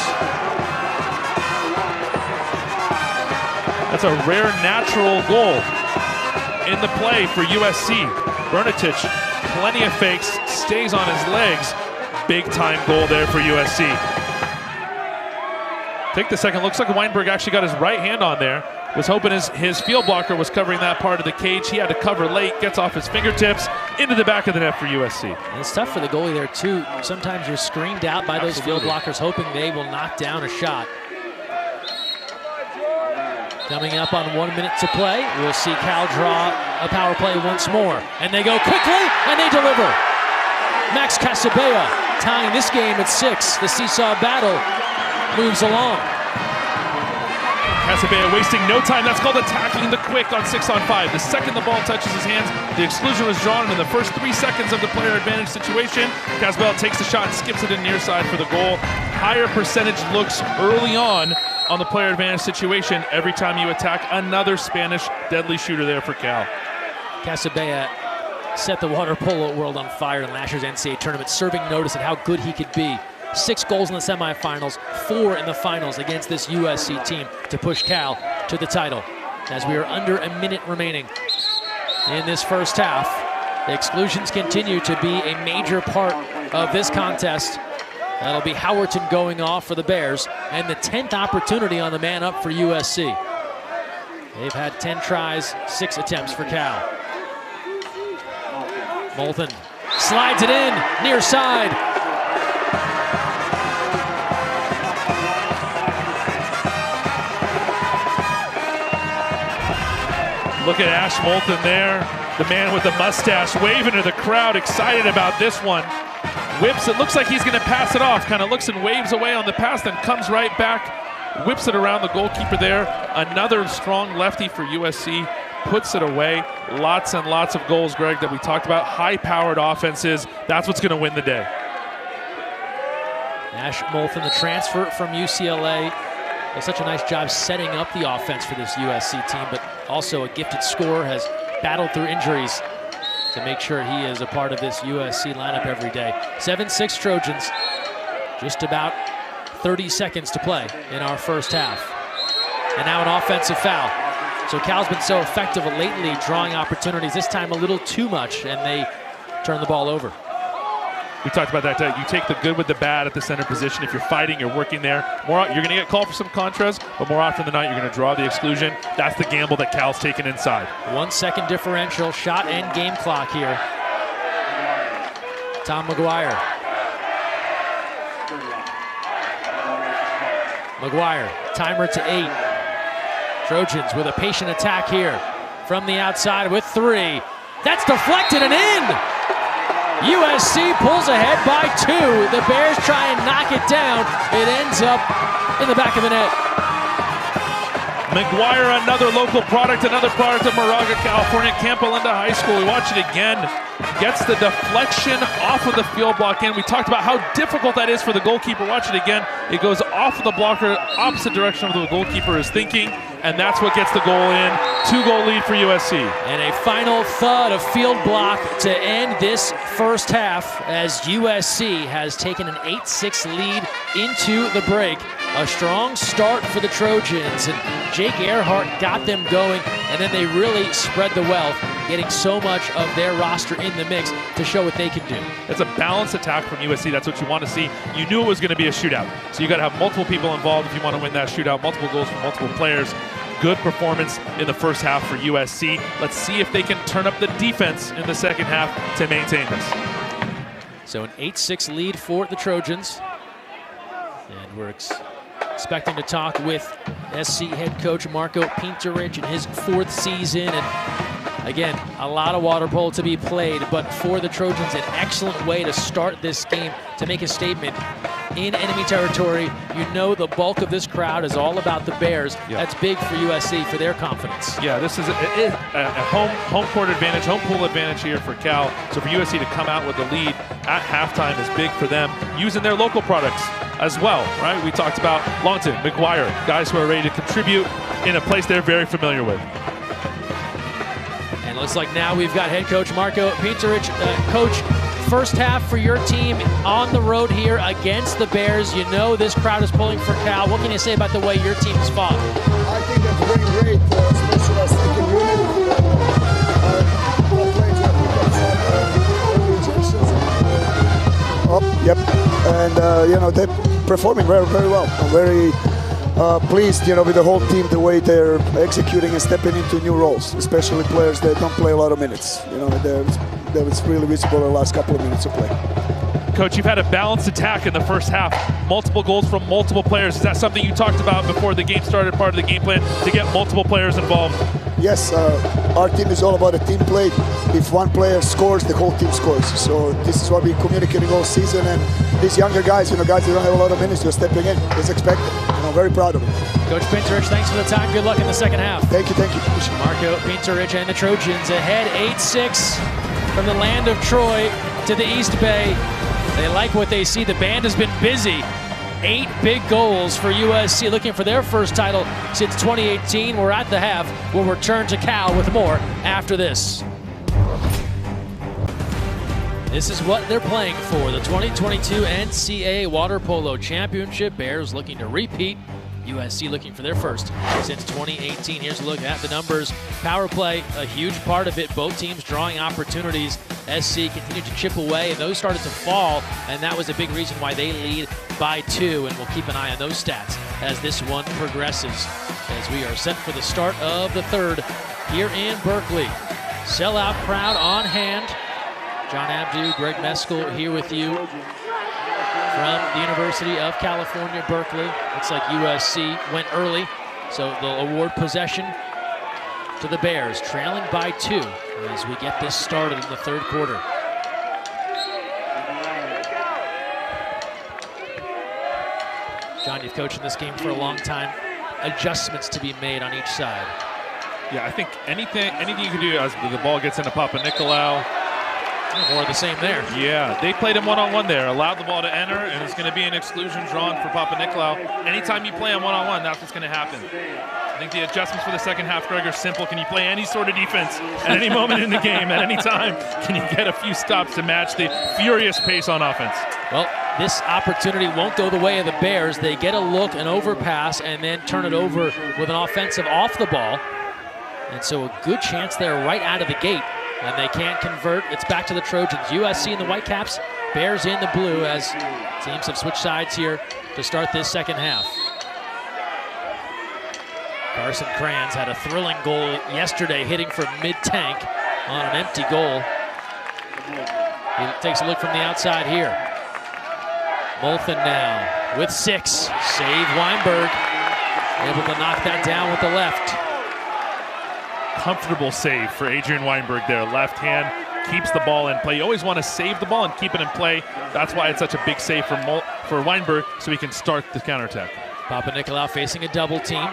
That's a rare natural goal in the play for USC. Bernatich, plenty of fakes, stays on his legs. Big time goal there for USC. Take the second, looks like Weinberg actually got his right hand on there. was hoping his field blocker was covering that part of the cage. He had to cover late, gets off his fingertips, into the back of the net for USC. And it's tough for the goalie there too. Sometimes you're screened out by those field blockers, hoping they will knock down a shot. Coming up on 1 minute to play, we'll see Cal draw a power play once more. And they go quickly, and they deliver. Max Casabella tying this game at 6. The seesaw battle moves along. Casabella wasting no time. That's called attacking the quick on 6-on-5. The second the ball touches his hands, the exclusion was drawn, and in the first 3 seconds of the player advantage situation, Casabella takes the shot and skips it in near side for the goal. Higher percentage looks early on the player advantage situation every time you attack. Another Spanish deadly shooter there for Cal. Casabella set the water polo world on fire in last year's NCAA tournament, serving notice at how good he could be. 6 goals in the semifinals, 4 in the finals against this USC team to push Cal to the title. As we are under a minute remaining in this first half, the exclusions continue to be a major part of this contest. That'll be Howerton going off for the Bears, and the 10th opportunity on the man up for USC. They've had 10 tries, 6 attempts for Cal. Moulton slides it in, near side. Look at Ash Moulton there, the man with the mustache waving to the crowd, excited about this one. Whips it, looks like he's gonna pass it off, kind of looks and waves away on the pass, then comes right back, whips it around the goalkeeper there. Another strong lefty for USC, puts it away. Lots and lots of goals, Greg, that we talked about. High-powered offenses, that's what's gonna win the day. Ash Moulton, the transfer from UCLA, does such a nice job setting up the offense for this USC team, but also a gifted scorer, has battled through injuries to make sure he is a part of this USC lineup every day. 7-6 Trojans, just about 30 seconds to play in our first half. And now an offensive foul. So Cal's been so effective lately drawing opportunities, this time a little too much, and they turn the ball over. We talked about that. You take the good with the bad at the center position. If you're fighting, you're working there. You're going to get called for some contras, but more often than not, you're going to draw the exclusion. That's the gamble that Cal's taking inside. 1 second differential, shot and game clock here. Tom McGuire. McGuire, timer to 8. Trojans with a patient attack here from the outside with 3. That's deflected and in! USC pulls ahead by 2. The Bears try and knock it down. It ends up in the back of the net. McGuire, another local product, another product of Moraga, California, Camp Olinda High School. We watch it again. Gets the deflection off of the field block in. We talked about how difficult that is for the goalkeeper. Watch it again. It goes off of the blocker, opposite direction of the goalkeeper is thinking, and that's what gets the goal in. 2-goal lead for USC. And a final thud of field block to end this first half as USC has taken an 8-6 lead into the break. A strong start for the Trojans, and Jake Earhart got them going, and then they really spread the wealth, getting so much of their roster in the mix to show what they can do. It's a balanced attack from USC. That's what you want to see. You knew it was going to be a shootout, so you got to have multiple people involved if you want to win that shootout, multiple goals from multiple players. Good performance in the first half for USC. Let's see if they can turn up the defense in the second half to maintain this. So an 8-6 lead for the Trojans, and we're expecting to talk with SC head coach Marco Pinterich in his 4th season. And again, a lot of water polo to be played, but for the Trojans, an excellent way to start this game to make a statement in enemy territory. You know the bulk of this crowd is all about the Bears. Yeah. That's big for USC, for their confidence. Yeah, this is a home court advantage, home pool advantage here for Cal. So for USC to come out with the lead at halftime is big for them, using their local products as well, right? We talked about Longton, McGuire, guys who are ready to contribute in a place they're very familiar with. And it looks like now we've got head coach Marco Pinterich. Coach, first half for your team on the road here against the Bears. You know this crowd is pulling for Cal. What can you say about the way your team has fought? I think that's very great, especially as second unit. Yep, and you know, they're performing very, very well. I'm very pleased, with the whole team, the way they're executing and stepping into new roles, especially players that don't play a lot of minutes. That was really visible in the last couple of minutes of play. Coach, you've had a balanced attack in the first half. Multiple goals from multiple players. Is that something you talked about before the game started, part of the game plan, to get multiple players involved? Yes, our team is all about a team play. If one player scores, the whole team scores. So this is what we're communicating all season. And these younger guys, guys that don't have a lot of minutes, they're stepping in as expected. I'm very proud of them. Coach Pinturich, thanks for the time. Good luck in the second half. Thank you. Marco Pinturich and the Trojans ahead 8-6 from the land of Troy to the East Bay. They like what they see. The band has been busy. 8 big goals for USC, looking for their first title since 2018. We're at the half. We'll return to Cal with more after this. This is what they're playing for, the 2022 NCAA Water Polo Championship. Bears looking to repeat. USC looking for their first since 2018. Here's a look at the numbers. Power play, a huge part of it. Both teams drawing opportunities. SC continued to chip away, and those started to fall, and that was a big reason why they lead by 2, and we'll keep an eye on those stats as this one progresses, as we are set for the start of the third here in Berkeley. Sellout crowd on hand. John Abdu, Greg Meskel here with you from the University of California, Berkeley. Looks like USC went early, so they'll award possession to the Bears, trailing by 2 as we get this started in the third quarter. John, you've coached in this game for a long time. Adjustments to be made on each side. Yeah, I think anything you can do as the ball gets into Papa Nicolau. More of the same there. Yeah, they played him one-on-one there, allowed the ball to enter, and it's going to be an exclusion drawn for Papa Nicolau. Anytime you play him one-on-one, that's what's going to happen. I think the adjustments for the second half, Greg, are simple. Can you play any sort of defense at any moment in the game, at any time? Can you get a few stops to match the furious pace on offense? Well, this opportunity won't go the way of the Bears. They get a look, an overpass, and then turn it over with an offensive off the ball. And so a good chance there right out of the gate. And they can't convert. It's back to the Trojans. USC in the Whitecaps, Bears in the blue, as teams have switched sides here to start this second half. Carson Kranz had a thrilling goal yesterday, hitting from mid-tank on an empty goal. He takes a look from the outside here. Molthen now with 6. Save Weinberg. Able to knock that down with the left. Comfortable save for Adrian Weinberg there. Left hand keeps the ball in play. You always want to save the ball and keep it in play. That's why it's such a big save for Weinberg, so he can start the counterattack. Papa Nicolau facing a double team.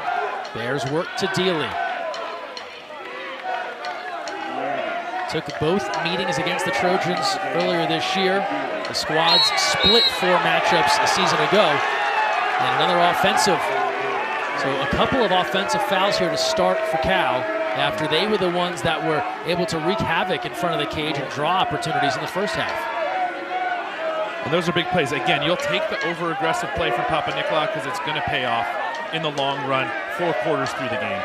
Bears work to Dealey. Took both meetings against the Trojans earlier this year. The squads split 4 matchups a season ago. And another offensive. So a couple of offensive fouls here to start for Cal, after they were the ones that were able to wreak havoc in front of the cage and draw opportunities in the first half. And those are big plays. Again, you'll take the over-aggressive play from Papa Nicolau because it's going to pay off in the long run, 4 quarters through the game.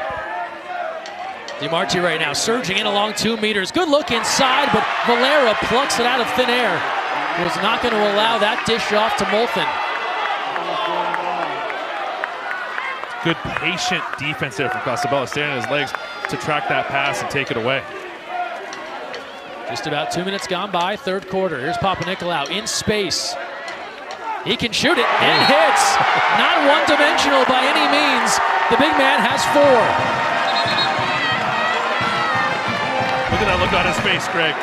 DeMarchi right now surging in along 2 meters. Good look inside, but Valera plucks it out of thin air. Was not going to allow that dish off to Molthen. Good patient defense there from Costabella, staying on his legs to track that pass and take it away. Just about 2 minutes gone by, third quarter. Here's Papa Nicolau in space. He can shoot it and hits. Not one-dimensional by any means. The big man has 4. Look at that look on his face, Greg.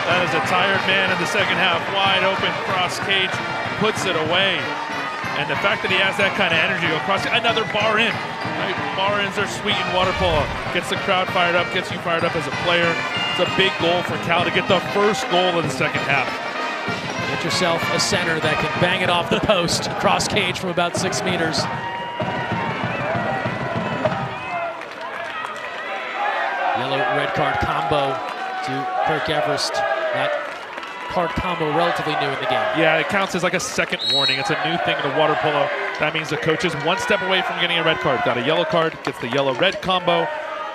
That is a tired man in the second half. Wide open, cross cage, puts it away. And the fact that he has that kind of energy across another bar in. Right? Bar ins are sweet in water polo. Gets the crowd fired up, gets you fired up as a player. It's a big goal for Cal to get the first goal of the second half. Get yourself a center that can bang it off the post, cross cage from about 6 meters. Yellow-red card combo to Kirk Everest. That card combo relatively new in the game. Yeah, it counts as like a second warning. It's a new thing in the water polo. That means the coach is 1 step away from getting a red card. Got a yellow card, gets the yellow-red combo.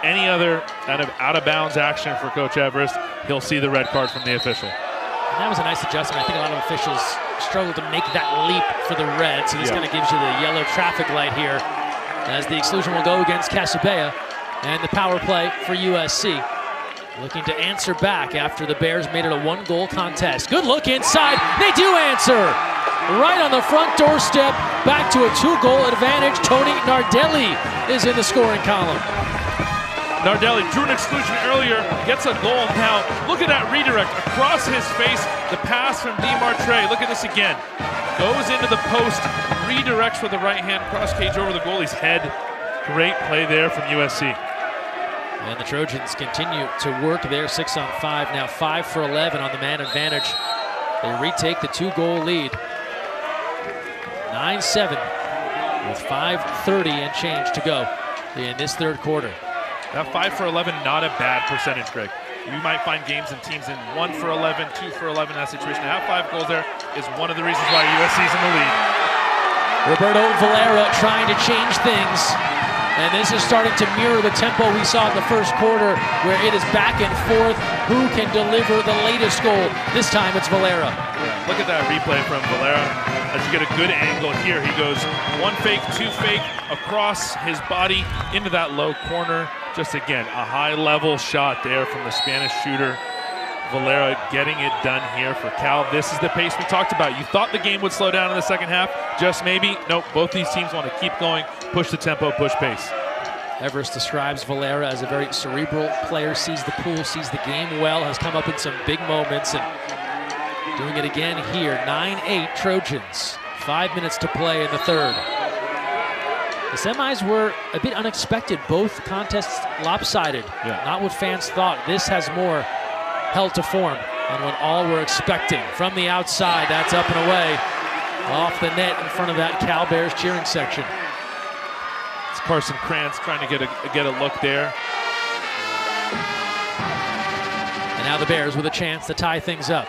Any other kind of out-of-bounds action for Coach Everest, he'll see the red card from the official. And that was a nice adjustment. I think a lot of officials struggle to make that leap for the red, so this kind of gives you the yellow traffic light here as the exclusion will go against Casabea, and the power play for USC. Looking to answer back after the Bears made it a one-goal contest. Good look inside. They do answer. Right on the front doorstep. Back to a two-goal advantage. Tony Nardelli is in the scoring column. Nardelli drew an exclusion earlier, gets a goal now. Look at that redirect across his face. The pass from DeMartre. Look at this again. Goes into the post, redirects with the right hand, cross cage over the goalie's head. Great play there from USC. And the Trojans continue to work their 6-on-5, now 5 for 11 on the man advantage. They retake the two-goal lead. 9-7 with 5:30 and change to go in this third quarter. That 5 for 11, not a bad percentage, Greg. You might find games and teams in 1 for 11, 2 for 11 in that situation. To have 5 goals there is one of the reasons why USC's in the lead. Roberto Valera trying to change things. And this is starting to mirror the tempo we saw in the first quarter, where it is back and forth. Who can deliver the latest goal? This time it's Valera. Look at that replay from Valera. As you get a good angle here, he goes 1 fake, 2 fake, across his body into that low corner. Just again, a high-level shot there from the Spanish shooter. Valera getting it done here for Cal. This is the pace we talked about. You thought the game would slow down in the second half, just maybe. Nope, both these teams want to keep going, push the tempo, push pace. Everest describes Valera as a very cerebral player, sees the pool, sees the game well, has come up in some big moments, and doing it again here. 9-8 Trojans, 5 minutes to play in the third. The semis were a bit unexpected, both contests lopsided. Not what fans thought. This has more held to form on what all were expecting. From the outside, that's up and away, off the net in front of that Cal Bears cheering section. It's Carson Krantz trying to get a look there. And now the Bears with a chance to tie things up.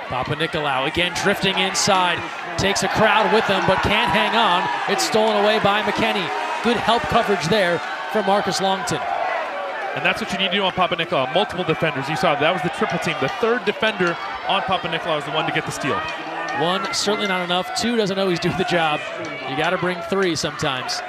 Papanikolaou again drifting inside, takes a crowd with him but can't hang on. It's stolen away by McKenny. Good help coverage there from Marcus Longton. And that's what you need to do on Papanikolaou. Multiple defenders. You saw that was the triple team. The third defender on Papanikolaou is the one to get the steal. 1, certainly not enough. 2, doesn't always do the job. You got to bring 3 sometimes.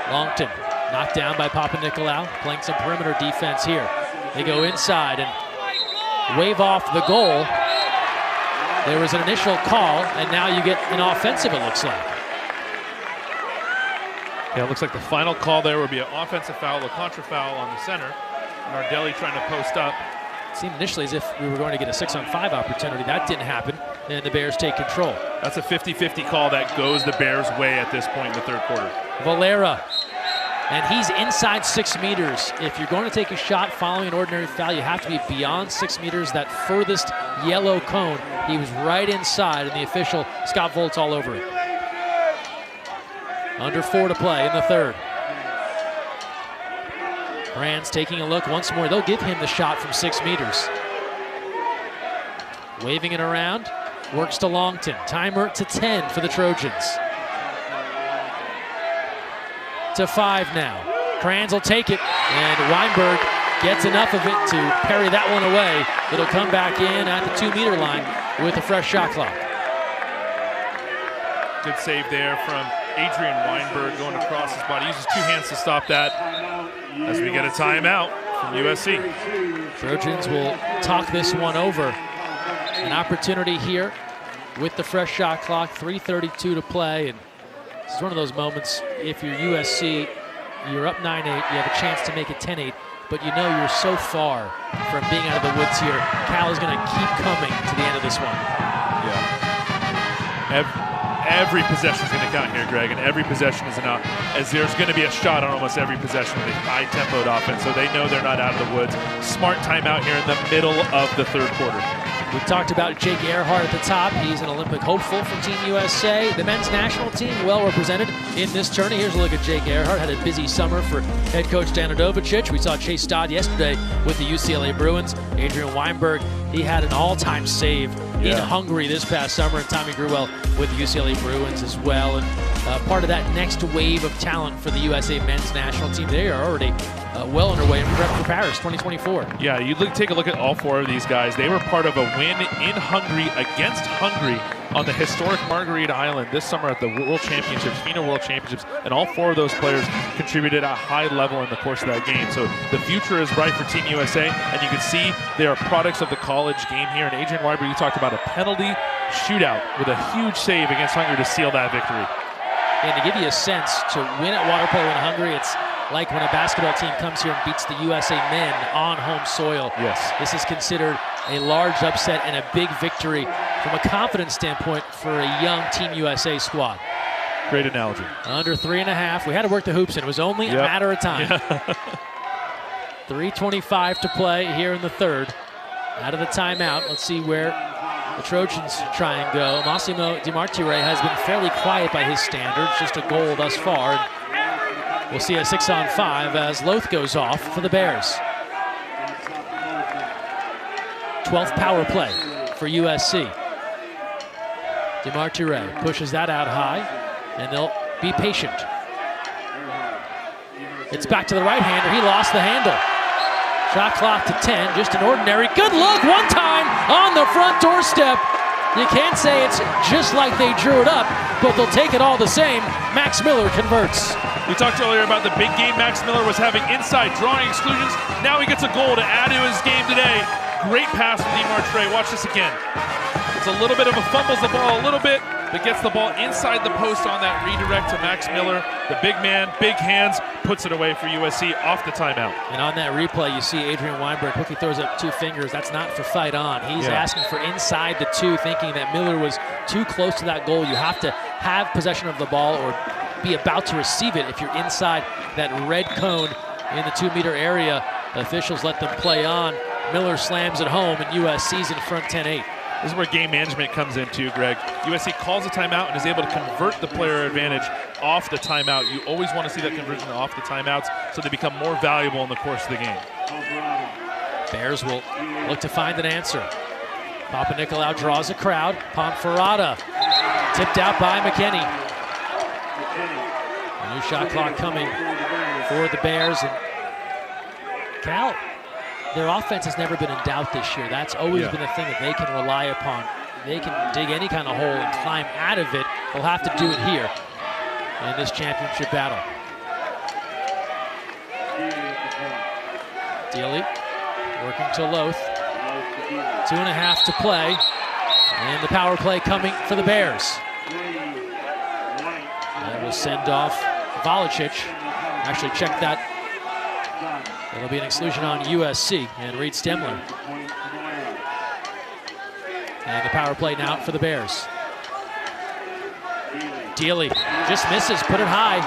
Longton knocked down by Papanikolaou, playing some perimeter defense here. They go inside and wave off the goal. There was an initial call, and now you get an offensive, it looks like. Yeah, it looks like the final call there would be an offensive foul, a contra foul on the center. Nardelli trying to post up. It seemed initially as if we were going to get a 6-on-5 opportunity. That didn't happen, and the Bears take control. That's a 50-50 call that goes the Bears' way at this point in the third quarter. Valera, and he's inside 6 meters. If you're going to take a shot following an ordinary foul, you have to be beyond 6 meters. That furthest yellow cone, he was right inside, and the official, Scott Volt's all over it. Under 4 to play in the third. Brands taking a look once more. They'll give him the shot from 6 meters. Waving it around, works to Longton. Timer to 10 for the Trojans. To 5 now. Kranz will take it, and Weinberg gets enough of it to parry that one away. It'll come back in at the 2-meter line with a fresh shot clock. Good save there from Adrian Weinberg going across his body. Uses 2 hands to stop that as we get a timeout from USC. Trojans will talk this one over. An opportunity here with the fresh shot clock, 3:32 to play. And this is one of those moments, if you're USC, you're up 9-8, you have a chance to make it 10-8, but you know you're so far from being out of the woods here. Cal is going to keep coming to the end of this one. Yeah. Every possession is going to count here, Greg, and every possession is enough, as there's going to be a shot on almost every possession with a high-tempoed offense, so they know they're not out of the woods. Smart timeout here in the middle of the third quarter. We talked about Jake Earhart at the top. He's an Olympic hopeful from Team USA. The men's national team well represented in this tourney. Here's a look at Jake Earhart. Had a busy summer for head coach Dan Radovicic. We saw Chase Dodd yesterday with the UCLA Bruins. Adrian Weinberg, he had an all-time save in Hungary this past summer, and Tommy Gruel with the UCLA Bruins as well. And part of that next wave of talent for the USA men's national team. They are already well underway in prep for Paris 2024. Yeah, you take a look at all 4 of these guys. They were part of a win in Hungary against Hungary on the historic Margarita Island this summer at the World Championships, FINA World Championships, and all 4 of those players contributed at a high level in the course of that game. So the future is bright for Team USA, and you can see they are products of the college game here. And Adrian Weiber, you talked about a penalty shootout with a huge save against Hungary to seal that victory. And to give you a sense, to win at water polo in Hungary, it's like when a basketball team comes here and beats the USA men on home soil. Yes. This is considered a large upset and a big victory from a confidence standpoint for a young Team USA squad. Great analogy. Under 3.5. We had to work the hoops in. It was only a matter of time. 3:25 to play here in the third. Out of the timeout. Let's see where the Trojans try and go. Massimo Di Martire has been fairly quiet by his standards, just a goal thus far. We'll see a 6-on-5 as Loth goes off for the Bears. 12th power play for USC. Di Martire pushes that out high, and they'll be patient. It's back to the right-hander. He lost the handle. Shot clock to 10, just an ordinary. Good look, one time on the front doorstep. You can't say it's just like they drew it up, but they'll take it all the same. Max Miller converts. We talked earlier about the big game Max Miller was having inside, drawing exclusions. Now he gets a goal to add to his game today. Great pass from Di Martire. Watch this again. It's a little bit of a fumbles the ball a little bit, but gets the ball inside the post on that redirect to Max Miller. The big man, big hands, puts it away for USC off the timeout. And on that replay, you see Adrian Weinberg quickly throws up 2 fingers. That's not for fight on. He's asking for inside the 2, thinking that Miller was too close to that goal. You have to have possession of the ball or be about to receive it if you're inside that red cone in the 2-meter area. The officials let them play on. Miller slams it home, and USC's in front 10-8. This is where game management comes in too, Greg. USC calls a timeout and is able to convert the player advantage off the timeout. You always want to see that conversion off the timeouts so they become more valuable in the course of the game. Bears will look to find an answer. Papanikolaou draws a crowd. Ponferrada tipped out by McKinney. A new shot clock coming for the Bears. And Cal, their offense has never been in doubt this year. That's always been a thing that they can rely upon. They can dig any kind of hole and climb out of it. They'll have to do it here in this championship battle. Dealey working to Loth. 2.5 to play. And the power play coming for the Bears. That will send off Volicic. Actually check that. It'll be an exclusion on USC and Reed Stemler. And the power play now for the Bears. Dealey just misses, put it high.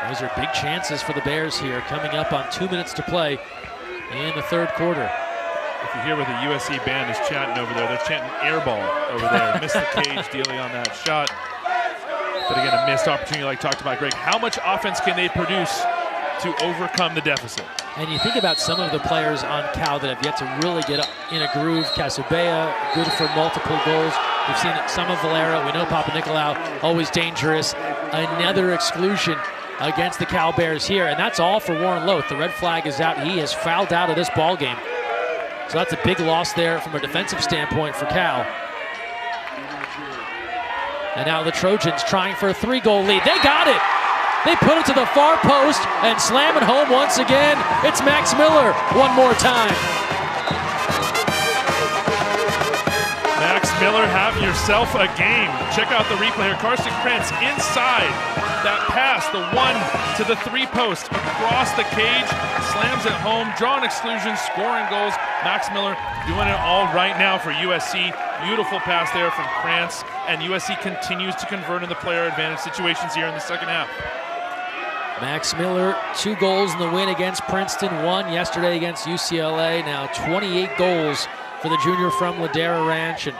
Those are big chances for the Bears here, coming up on 2 minutes to play in the third quarter. If you hear what the USC band is chanting over there, they're chanting air ball over there. Missed the cage, Dealey on that shot. But again, a missed opportunity like talked about, Greg. How much offense can they produce to overcome the deficit? And you think about some of the players on Cal that have yet to really get in a groove. Casabea, good for multiple goals. We've seen some of Valera. We know Papanikolaou, always dangerous. Another exclusion against the Cal Bears here, and that's all for Warren Loth. The red flag is out. He has fouled out of this ball game. So that's a big loss there from a defensive standpoint for Cal. And now the Trojans trying for a 3-goal lead. They got it. They put it to the far post and slam it home once again. It's Max Miller one more time. Max Miller, have yourself a game. Check out the replay here. Carson Krantz inside that pass, the 1 to the 3 post, across the cage, slams it home, drawing exclusions, scoring goals. Max Miller doing it all right now for USC. Beautiful pass there from Krantz, and USC continues to convert in the player advantage situations here in the second half. Max Miller, 2 goals in the win against Princeton, 1 yesterday against UCLA. Now 28 goals for the junior from Ladera Ranch, and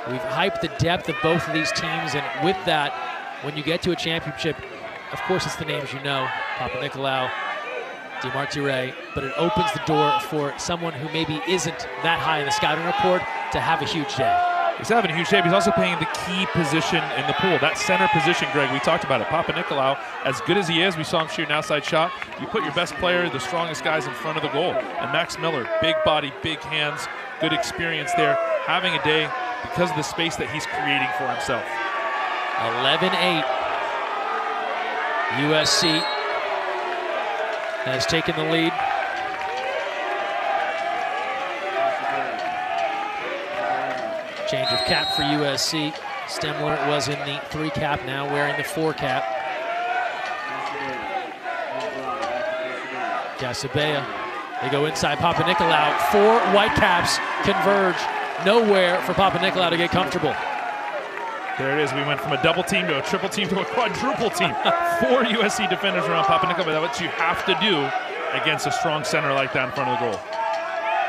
we've hyped the depth of both of these teams, and with that, when you get to a championship, of course it's the names you know, Papanikolaou, Di Martire, but it opens the door for someone who maybe isn't that high in the scouting report to have a huge day. He's having a huge shape. He's also playing the key position in the pool. That center position, Greg, we talked about it. Papanikolaou, as good as he is, we saw him shoot an outside shot. You put your best player, the strongest guys in front of the goal. And Max Miller, big body, big hands, good experience there. Having a day because of the space that he's creating for himself. 11-8. USC has taken the lead. Change of cap for USC. Stemler was in the 3 cap, now wearing the 4 cap. Gasabea, they go inside Papanikolaou. 4 white caps converge. Nowhere for Papanikolaou to get comfortable. There it is. We went from a double team to a triple team to a quadruple team. 4 USC defenders around Papanikolaou. That's what you have to do against a strong center like that in front of the goal.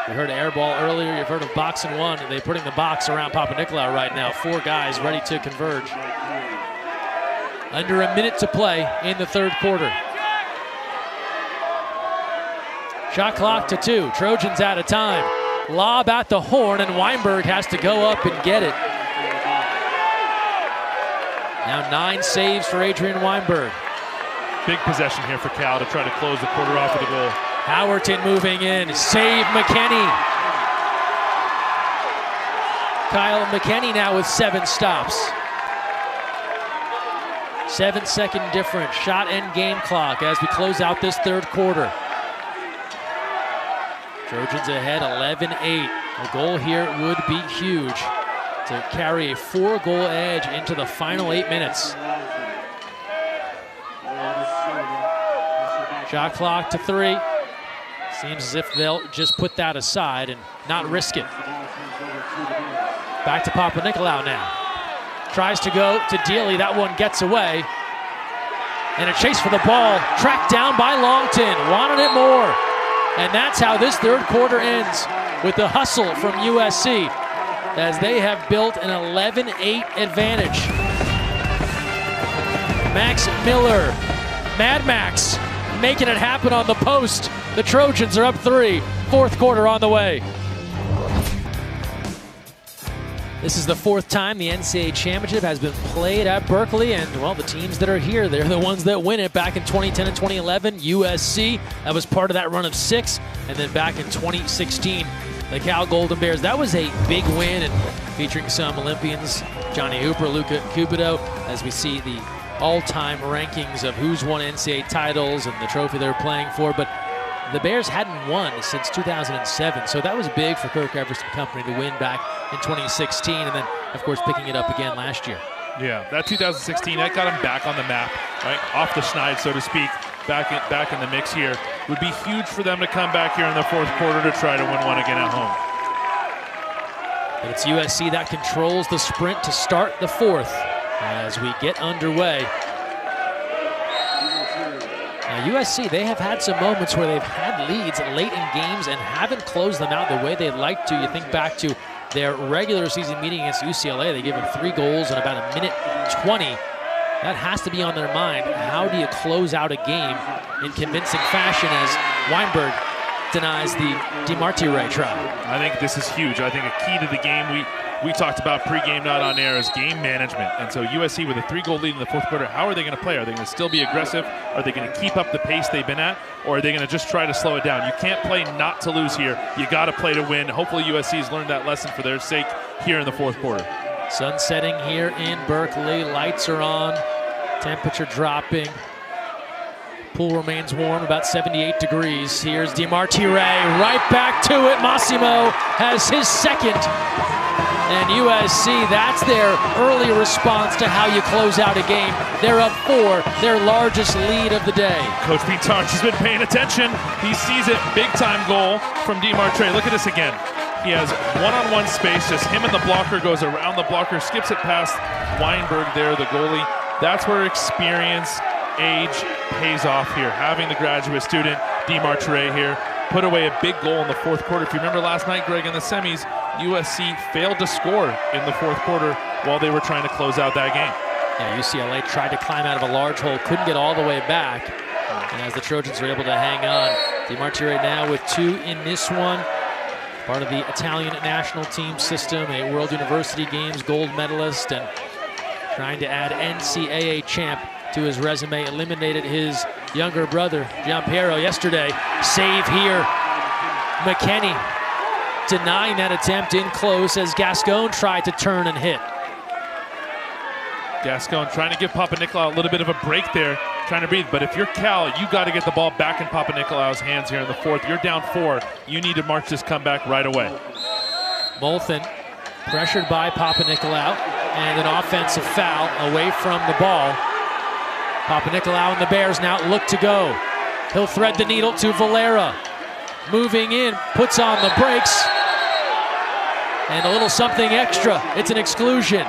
You heard of air ball earlier. You've heard of box and one. They're putting the box around Papanikolaou right now. 4 guys ready to converge. Under a minute to play in the 3rd quarter. Shot clock to 2. Trojans out of time. Lob at the horn, and Weinberg has to go up and get it. Now 9 saves for Adrian Weinberg. Big possession here for Cal to try to close the quarter off of the goal. Howerton moving in. Save McKenney. Kyle McKenney now with 7 stops. 7-second difference. Shot and game clock as we close out this 3rd quarter. Trojans ahead 11-8. A goal here would be huge to carry a 4-goal edge into the final 8 minutes. Shot clock to 3. Seems as if they'll just put that aside and not risk it. Back to Papanikolaou now. Tries to go to Dealey. That one gets away. And a chase for the ball. Tracked down by Longton. Wanted it more. And that's how this 3rd quarter ends, with the hustle from USC as they have built an 11-8 advantage. Max Miller, Mad Max, making it happen on the post. The Trojans are up 3, 4th quarter on the way. This is the 4th time the NCAA championship has been played at Berkeley, and well, the teams that are here, they're the ones that win it. Back in 2010 and 2011, USC, that was part of that run of 6, and then back in 2016, the Cal Golden Bears. That was a big win, and featuring some Olympians, Johnny Hooper, Luca Cupido, as we see the all-time rankings of who's won NCAA titles and the trophy they're playing for. But the Bears hadn't won since 2007, so that was big for Kirk Everson Company to win back in 2016, and then, of course, picking it up again last year. Yeah, that 2016, that got him back on the map, right? Off the schneid, so to speak, back in the mix here. Would be huge for them to come back here in the 4th quarter to try to win one again at home. But it's USC that controls the sprint to start the 4th as we get underway. Now, USC, they have had some moments where they've had leads late in games and haven't closed them out the way they'd like to. You think back to their regular season meeting against UCLA. They gave them 3 goals in about 1:20. That has to be on their mind. How do you close out a game in convincing fashion as Weinberg denies the DiMartire try? I think this is huge. I think a key to the game we talked about pregame, not on air, is game management. And so USC with a 3-goal lead in the 4th quarter, how are they going to play? Are they going to still be aggressive? Are they going to keep up the pace they've been at? Or are they going to just try to slow it down? You can't play not to lose here. You got to play to win. Hopefully USC's learned that lesson for their sake here in the 4th quarter. Sun setting here in Berkeley. Lights are on. Temperature dropping. Pool remains warm, about 78 degrees. Here's DiMartire, right back to it. Massimo has his 2nd. And USC, that's their early response to how you close out a game. They're up 4, their largest lead of the day. Coach Pete Tarch has been paying attention. He sees it, big-time goal from DiMartire. Look at this again. He has one-on-one space, just him and the blocker, goes around the blocker, skips it past Weinberg there, the goalie. That's where experience, age pays off here. Having the graduate student, DiMartire here, put away a big goal in the 4th quarter. If you remember last night, Greg, in the semis, USC failed to score in the 4th quarter while they were trying to close out that game. Yeah, UCLA tried to climb out of a large hole, couldn't get all the way back. And as the Trojans are able to hang on, DiMartire now with 2 in this one. part of the Italian national team system, a World University Games gold medalist, and trying to add NCAA champ to his resume. Eliminated his younger brother, Giampiero, yesterday. Save here. McKenny denying that attempt in close as Gascon tried to turn and hit. Gascon trying to give Papanicolaou a little bit of a break there, trying to breathe. But if you're Cal, you got to get the ball back in Papanicolaou's hands here in the fourth. You're down 4. You need to march this comeback right away. Molson pressured by Papanicolaou, and an offensive foul away from the ball. Papanicolaou and the Bears now look to go. He'll thread the needle to Valera. Moving in, puts on the brakes. And a little something extra. It's an exclusion.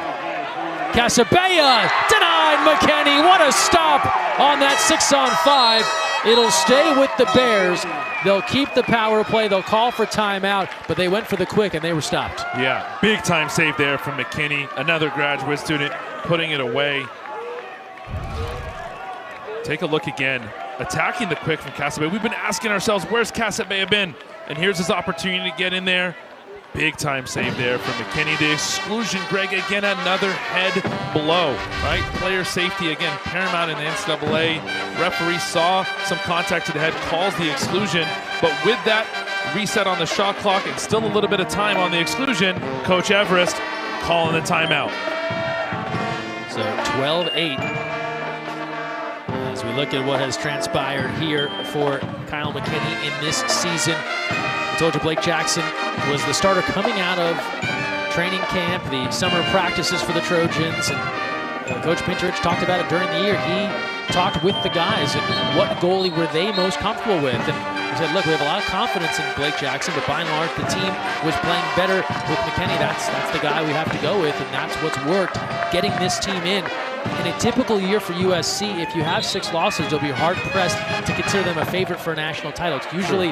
Casabella denied McKenny. What a stop on that 6-on-5. It'll stay with the Bears. They'll keep the power play. They'll call for timeout, but they went for the quick and they were stopped. Yeah, big time save there from McKinney. Another graduate student putting it away. Take a look again. Attacking the quick from Casabella. We've been asking ourselves, where's Casabella been? And here's his opportunity to get in there. Big time save there from McKinney. The exclusion, Greg, again, another head blow, right? Player safety, again, paramount in the NCAA. Referee saw some contact to the head, calls the exclusion. But with that reset on the shot clock and still a little bit of time on the exclusion, Coach Everest calling the timeout. So 12-8. As we look at what has transpired here for Kyle McKinney in this season. I told you Blake Jackson was the starter coming out of training camp, the summer practices for the Trojans, and Coach Pinterich talked about it during the year. He talked with the guys and what goalie were they most comfortable with, and he said, look, we have a lot of confidence in Blake Jackson, but by and large the team was playing better with McKinney. That's the guy we have to go with, and that's what's worked, getting this team in. In a typical year for USC, if you have 6 losses, you'll be hard-pressed to consider them a favorite for a national title. It's usually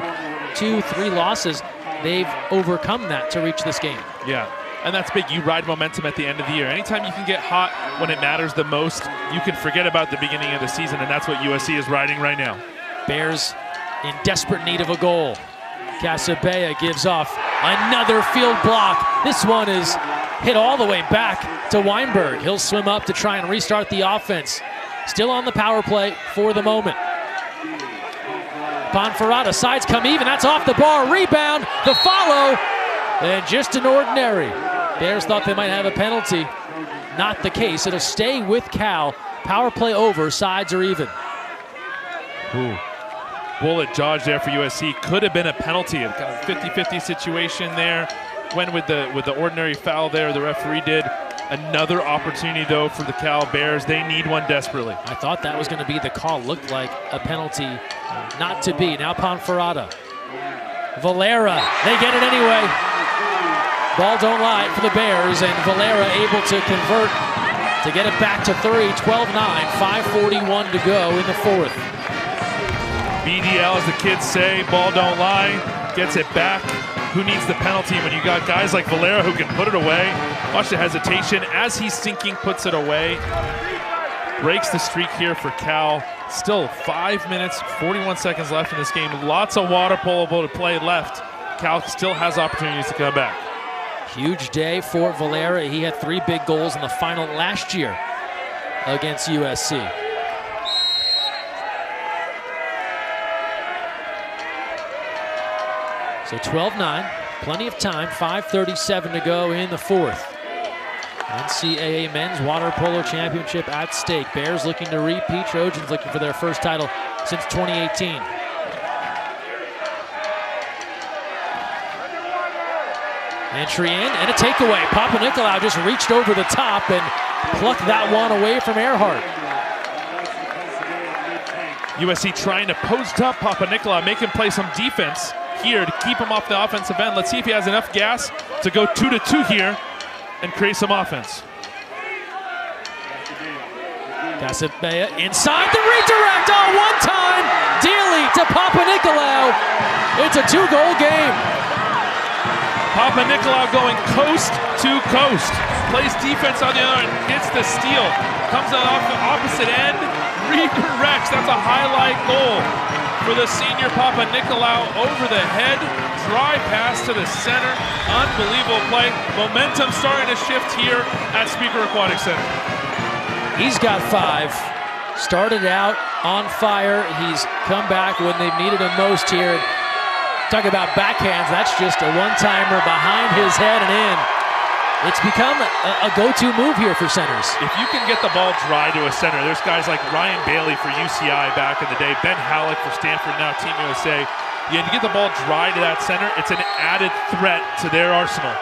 2-3 losses. They've overcome that to reach this game. Yeah, and that's big. You ride momentum at the end of the year. Anytime you can get hot when it matters the most, you can forget about the beginning of the season, and that's what USC is riding right now. Bears in desperate need of a goal. Casabella gives off another field block. This one is hit all the way back to Weinberg. He'll swim up to try and restart the offense. Still on the power play for the moment. Ponferrada, sides come even, that's off the bar, rebound, the follow, and just an ordinary. Bears thought they might have a penalty. Not the case, it'll stay with Cal. Power play over, sides are even. Ooh. Bullet dodge there for USC. Could have been a penalty, a kind of 50-50 situation there. Went with the ordinary foul there, the referee did. Another opportunity, though, for the Cal Bears. They need one desperately. I thought that was going to be the call. Looked like a penalty, not to be. Now Ponferrada. Valera, they get it anyway. Ball don't lie for the Bears, and Valera able to convert to get it back to 3, 12-9, 5:41 to go in the fourth. BDL, as the kids say, ball don't lie, gets it back. Who needs the penalty when you got guys like Valera who can put it away? Watch the hesitation as he's sinking, puts it away. Breaks the streak here for Cal. Still 5 minutes, 41 seconds left in this game. Lots of water polo to play left. Cal still has opportunities to come back. Huge day for Valera. He had 3 big goals in the final last year against USC. So 12-9, plenty of time, 5:37 to go in the fourth. NCAA Men's Water Polo Championship at stake. Bears looking to repeat, Trojans looking for their first title since 2018. Entry in and a takeaway. Papanicolaou just reached over the top and plucked that one away from Earhart. USC trying to post up Papanicolaou, make him play some defense here to keep him off the offensive end. Let's see if he has enough gas to go 2-2 here and create some offense. Casabella inside the redirect. Oh, one time. Dealey to Papanicolaou. It's a 2-goal game. Papanicolaou going coast to coast. Plays defense on the other end, gets the steal. Comes off the opposite end, redirects. That's a highlight goal for the senior Papa Nicolau over the head. Dry pass to the center. Unbelievable play. Momentum starting to shift here at Speaker Aquatic Center. He's got 5. Started out on fire. He's come back when they've needed him most here. Talk about backhands. That's just a one-timer behind his head and in. It's become a go-to move here for centers. If you can get the ball dry to a center, there's guys like Ryan Bailey for UCI back in the day, Ben Halleck for Stanford, now Team USA. You get the ball dry to that center, it's an added threat to their arsenal.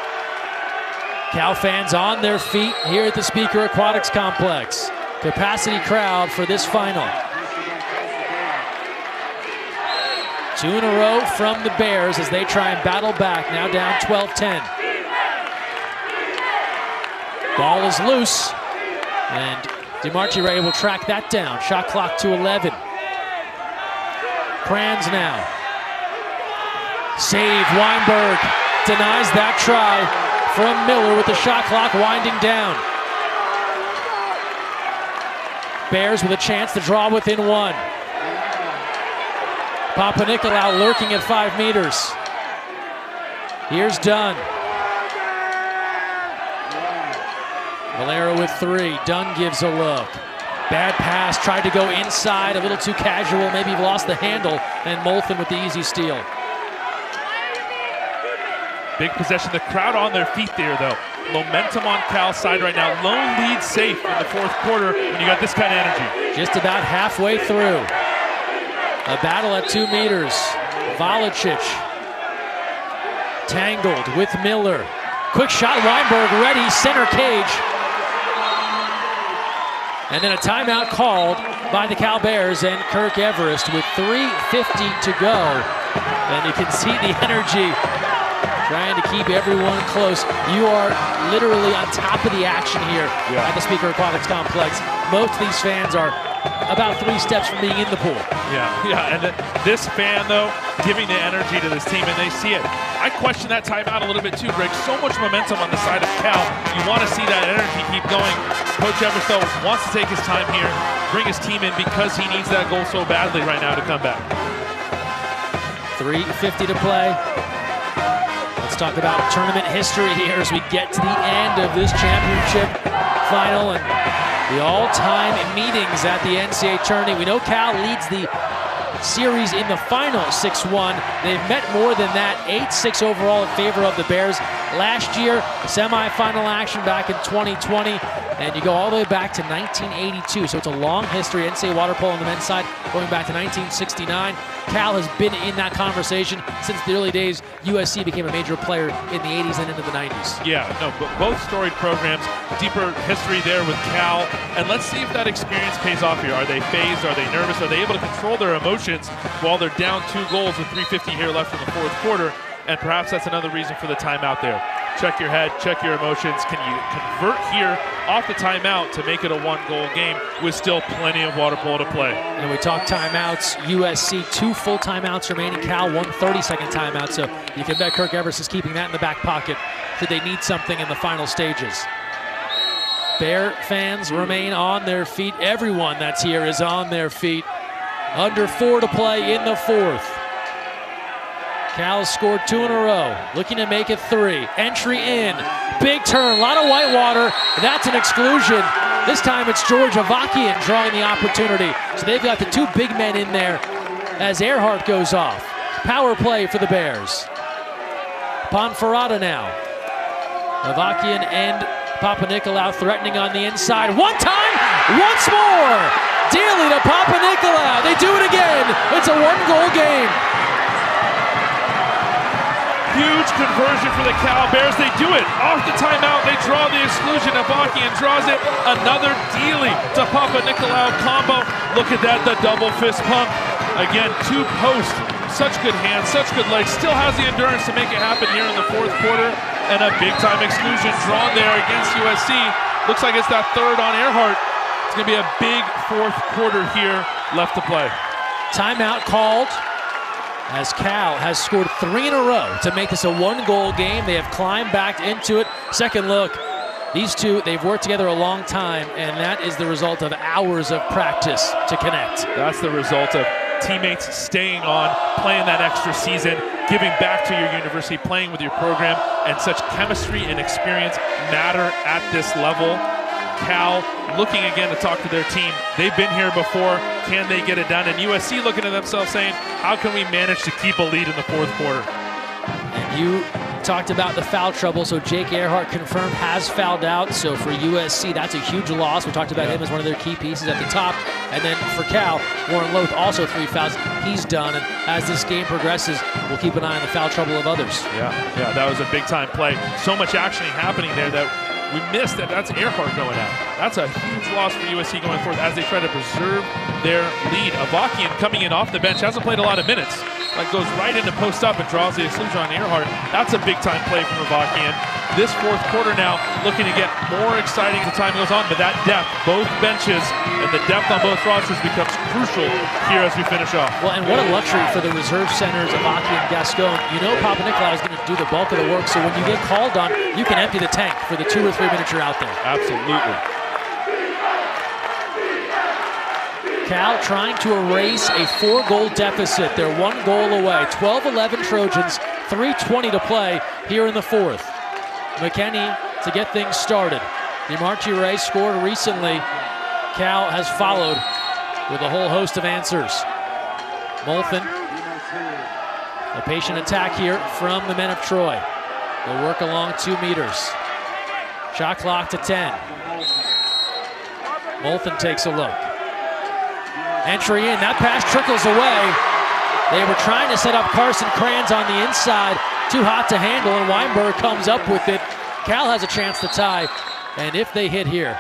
Cal fans on their feet here at the Speaker Aquatics Complex. Capacity crowd for this final. 2 in a row from the Bears as they try and battle back, now down 12-10. Ball is loose, and DeMarchi will track that down. Shot clock to 11. Kranz now. Save, Weinberg denies that try from Miller with the shot clock winding down. Bears with a chance to draw within 1. Papa Nicolau lurking at 5 meters. Here's Dunn. Valera with 3. Dunn gives a look. Bad pass, tried to go inside, a little too casual, maybe lost the handle, and Molson with the easy steal. Big possession, the crowd on their feet there though. Momentum on Cal's side right now. Lone lead safe in the 4th quarter when you got this kind of energy. Just about halfway through. A battle at 2 meters. Volicic tangled with Miller. Quick shot, Weinberg ready, center cage. And then a timeout called by the Cal Bears and Kirk Everest with 3:50 to go. And you can see the energy trying to keep everyone close. You are literally on top of the action here at the Speaker Aquatics Complex. Most of these fans are about 3 steps from being in the pool. Yeah, and this fan though, giving the energy to this team, and they see it. I question that timeout a little bit too, Greg. So much momentum on the side of Cal. You want to see that energy keep going. Coach Everest though wants to take his time here, bring his team in because he needs that goal so badly right now to come back. 3:50 to play. Let's talk about tournament history here as we get to the end of this championship final and the all-time meetings at the NCAA tourney. We know Cal leads the series in the final 6-1. They've met more than that, 8-6 overall in favor of the Bears. Last year, semifinal action back in 2020, and you go all the way back to 1982. So it's a long history. NCAA water polo on the men's side going back to 1969. Cal has been in that conversation since the early days. USC became a major player in the 80s and into the 90s. Yeah, no, but both storied programs, deeper history there with Cal, and let's see if that experience pays off here. Are they phased? Are they nervous? Are they able to control their emotions while they're down 2 goals with 3:50 here left in the 4th quarter? And perhaps that's another reason for the timeout there. Check your head, check your emotions. Can you convert here off the timeout to make it a 1-goal game with still plenty of water polo to play? And we talk timeouts. USC 2 full timeouts remaining. Cal 1 30-second timeout. So you can bet Kirk Everest is keeping that in the back pocket should they need something in the final stages. Bear fans remain on their feet. Everyone that's here is on their feet. Under 4 to play in the 4th. Cal has scored 2 in a row, looking to make it 3. Entry in, big turn, a lot of white water. That's an exclusion. This time it's George Avakian drawing the opportunity. So they've got the 2 big men in there as Earhart goes off. Power play for the Bears. Ponferrada now. Avakian and Papa Nicolau threatening on the inside. One time, once more. Daly to Papa Nicolau. They do it again. It's a 1-goal game. Huge conversion for the Cal Bears. They do it off the timeout. They draw the exclusion. Avakian draws it. Another Daly to Papa Nicolau combo. Look at that, the double fist pump. Again, 2 posts. Such good hands, such good legs. Still has the endurance to make it happen here in the 4th quarter. And a big-time exclusion drawn there against USC. Looks like it's that 3rd on Earhart. It's going to be a big 4th quarter here left to play. Timeout called as Cal has scored 3 in a row to make this a 1-goal game. They have climbed back into it. Second look, these 2, they've worked together a long time, and that is the result of hours of practice to connect. That's the result of teammates staying on, playing that extra season, giving back to your university, playing with your program, and such chemistry and experience matter at this level. Cal looking again to talk to their team. They've been here before. Can they get it done? And USC looking at themselves saying, how can we manage to keep a lead in the fourth quarter? And you talked about the foul trouble, so Jake Earhart confirmed has fouled out. So for USC, that's a huge loss. We talked about him as one of their key pieces at the top. And then for Cal, Warren Loth also 3 fouls. He's done. And as this game progresses, we'll keep an eye on the foul trouble of others. Yeah, that was a big-time play. So much action happening there that we missed that. That's Earhart going out. That's a huge loss for USC going forward as they try to preserve their lead. Avakian coming in off the bench, hasn't played a lot of minutes. Like goes right into post up and draws the exclusion on Earhart. That's a big-time play from Avakian. This fourth quarter now looking to get more exciting as the time goes on, but that depth, both benches and the depth on both rosters becomes crucial here as we finish off. Well, and what a luxury for the reserve centers, Avakian and Gascon. You know Papa Nicolau is going to do the bulk of the work, so when you get called on, you can empty the tank for the 2 or 3 minutes you're out there. Absolutely. Cal trying to erase a 4-goal deficit. They're 1 goal away. 12-11 Trojans, 3:20 to play here in the fourth. McKenney to get things started. DeMartire scored recently. Cal has followed with a whole host of answers. Molson, a patient attack here from the men of Troy. They'll work along 2 meters. Shot clock to 10. Molson takes a look. Entry in, that pass trickles away. They were trying to set up Carson Kranz on the inside. Too hot to handle, and Weinberg comes up with it. Cal has a chance to tie, and if they hit here,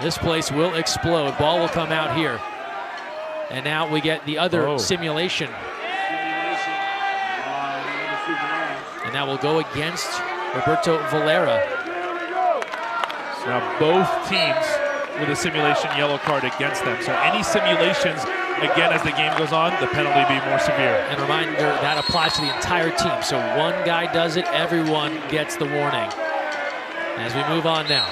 this place will explode. Ball will come out here. And now we get the other simulation. And that will go against Roberto Valera. So now both teams with a simulation yellow card against them. So any simulations, again, as the game goes on, the penalty be more severe. And a reminder, that applies to the entire team. So one guy does it, everyone gets the warning. As we move on now.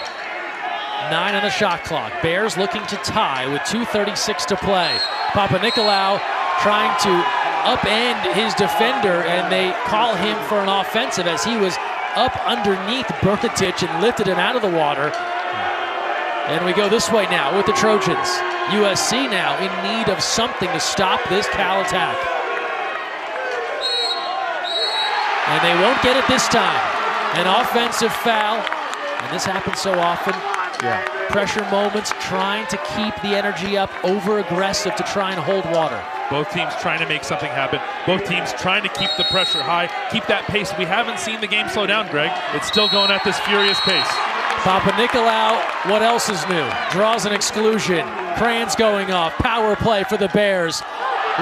9 on the shot clock. Bears looking to tie with 2:36 to play. Papa Nicolau trying to upend his defender, and they call him for an offensive as he was up underneath Bernatich and lifted him out of the water. And we go this way now with the Trojans. USC now in need of something to stop this Cal attack. And they won't get it this time. An offensive foul, and this happens so often. Pressure moments, trying to keep the energy up, over-aggressive to try and hold water. Both teams trying to make something happen. Both teams trying to keep the pressure high, keep that pace. We haven't seen the game slow down, Greg. It's still going at this furious pace. Papa Nicolau, what else is new? Draws an exclusion. Kranz going off. Power play for the Bears.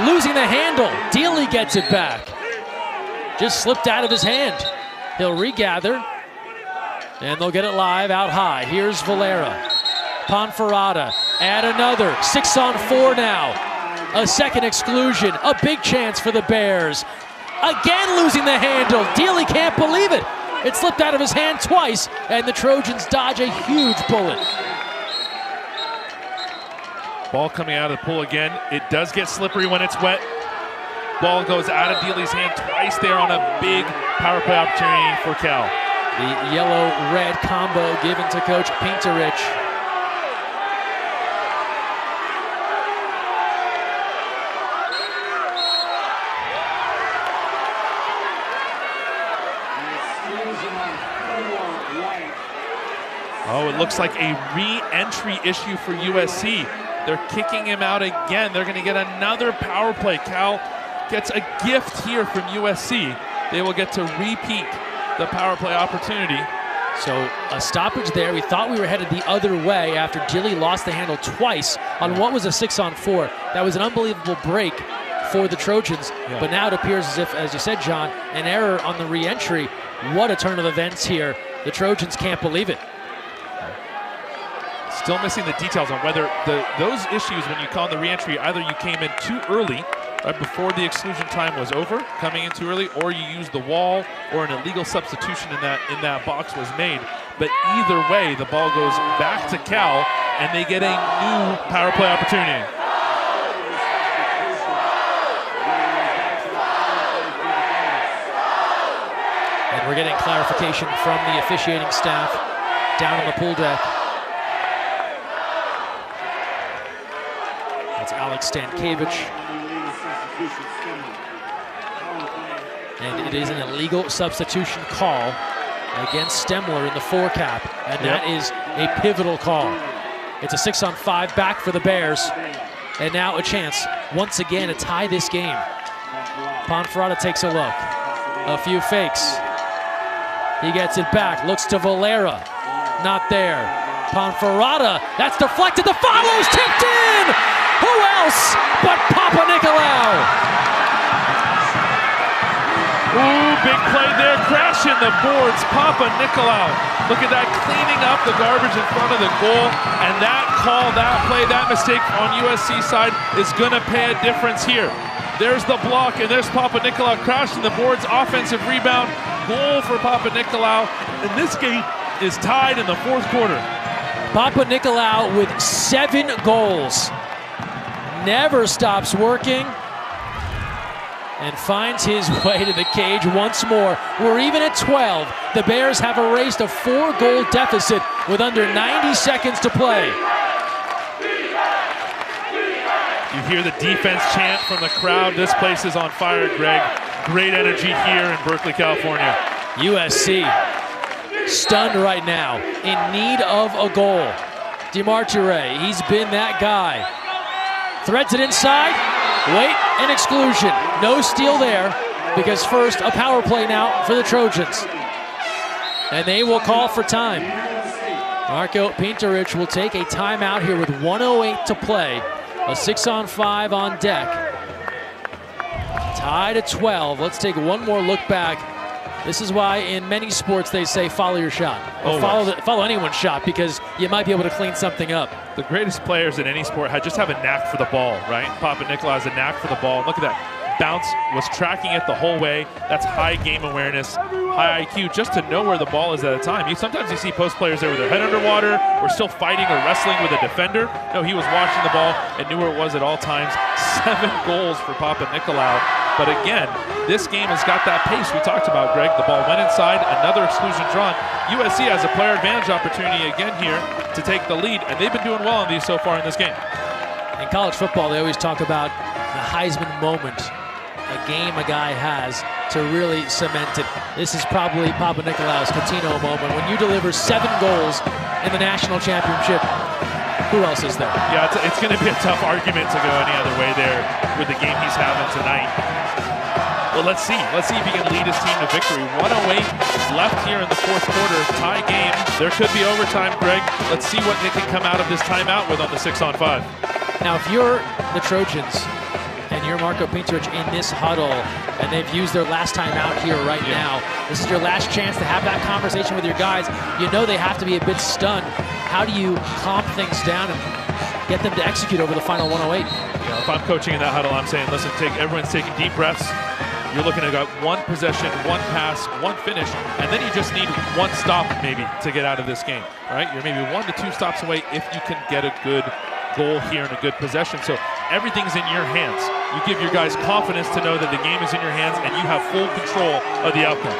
Losing the handle. Dealey gets it back. Just slipped out of his hand. He'll regather. And they'll get it live out high. Here's Valera. Ponferrada. Add another. 6 on 4 now. A second exclusion. A big chance for the Bears. Again losing the handle. Dealey can't believe it. It slipped out of his hand twice, and the Trojans dodge a huge bullet. Ball coming out of the pool again. It does get slippery when it's wet. Ball goes out of Dealey's hand twice there on a big power play opportunity for Cal. The yellow-red combo given to Coach Pinterich. Oh, it looks like a re-entry issue for USC. They're kicking him out again. They're going to get another power play. Cal gets a gift here from USC. They will get to repeat the power play opportunity. So a stoppage there. We thought we were headed the other way after Dealey lost the handle twice on what was a 6 on 4. That was an unbelievable break for the Trojans. But now it appears as if, as you said, John, an error on the re-entry. What a turn of events here. The Trojans can't believe it. Still missing the details on whether those issues when you call the re-entry, either you came in too early, right before the exclusion time was over, coming in too early, or you used the wall, or an illegal substitution in that box was made. But either way, the ball goes back to Cal, and they get a new power play opportunity. We're getting clarification from the officiating staff down on the pool deck. That's Alex Stankiewicz. And it is an illegal substitution call against Stemler in the 4 cap, and that is a pivotal call. It's a 6-on-5 back for the Bears, and now a chance once again to tie this game. Ponferrada takes a look, a few fakes. He gets it back, looks to Valera, not there. Ponferrada, that's deflected, the follow's tipped in! Who else but Papanikolaou? Ooh, big play there, crashing the boards, Papanikolaou. Look at that, cleaning up the garbage in front of the goal, and that call, that play, that mistake on USC side is gonna pay a difference here. There's the block, and there's Papanikolaou crashing the boards, offensive rebound, goal for Papanikolaou, and this game is tied in the 4th quarter. Papanikolaou with 7 goals, never stops working, and finds his way to the cage once more. We're even at 12. The Bears have erased a 4-goal deficit with under 90 seconds to play. You hear the defense chant from the crowd. This place is on fire, Greg. Great energy here in Berkeley, California. USC stunned right now, in need of a goal. DeMartire, he's been that guy. Threads it inside. Wait, an exclusion. No steal there, because first a power play now for the Trojans. And they will call for time. Marco Pintarich will take a timeout here with 1:08 to play. A 6-on-5 on deck. Tied at 12. Let's take one more look back. This is why in many sports they say follow your shot. Or follow anyone's shot, because you might be able to clean something up. The greatest players in any sport just have a knack for the ball, right? Papanikolaou has a knack for the ball. Look at that. Bounce, was tracking it the whole way. That's high game awareness, high IQ, just to know where the ball is at a time. Sometimes you see post players there with their head underwater or still fighting or wrestling with a defender. No, he was watching the ball and knew where it was at all times. 7 goals for Papanikolaou. But again, this game has got that pace we talked about, Greg. The ball went inside, another exclusion drawn. USC has a player advantage opportunity again here to take the lead, and they've been doing well on these so far in this game. In college football, they always talk about the Heisman moment, a game a guy has to really cement it. This is probably Papanikolaou's Coutinho moment. When you deliver 7 goals in the national championship, who else is there? Yeah, it's going to be a tough argument to go any other way there with the game he's having tonight. Well, let's see. Let's see if he can lead his team to victory. 1:08 left here in the 4th quarter. Tie game. There could be overtime, Greg. Let's see what they can come out of this timeout with on the 6-on-5. Now, if you're the Trojans and you're Marco Pintarich in this huddle, and they've used their last time out here right now, this is your last chance to have that conversation with your guys. You know they have to be a bit stunned. How do you calm things down and get them to execute over the final 1:08? If I'm coaching in that huddle, I'm saying, listen, everyone's taking deep breaths. You're looking at 1 possession, 1 pass, 1 finish, and then you just need 1 stop maybe to get out of this game, right? You're maybe 1 to 2 stops away if you can get a good goal here and a good possession. So everything's in your hands. You give your guys confidence to know that the game is in your hands and you have full control of the outcome.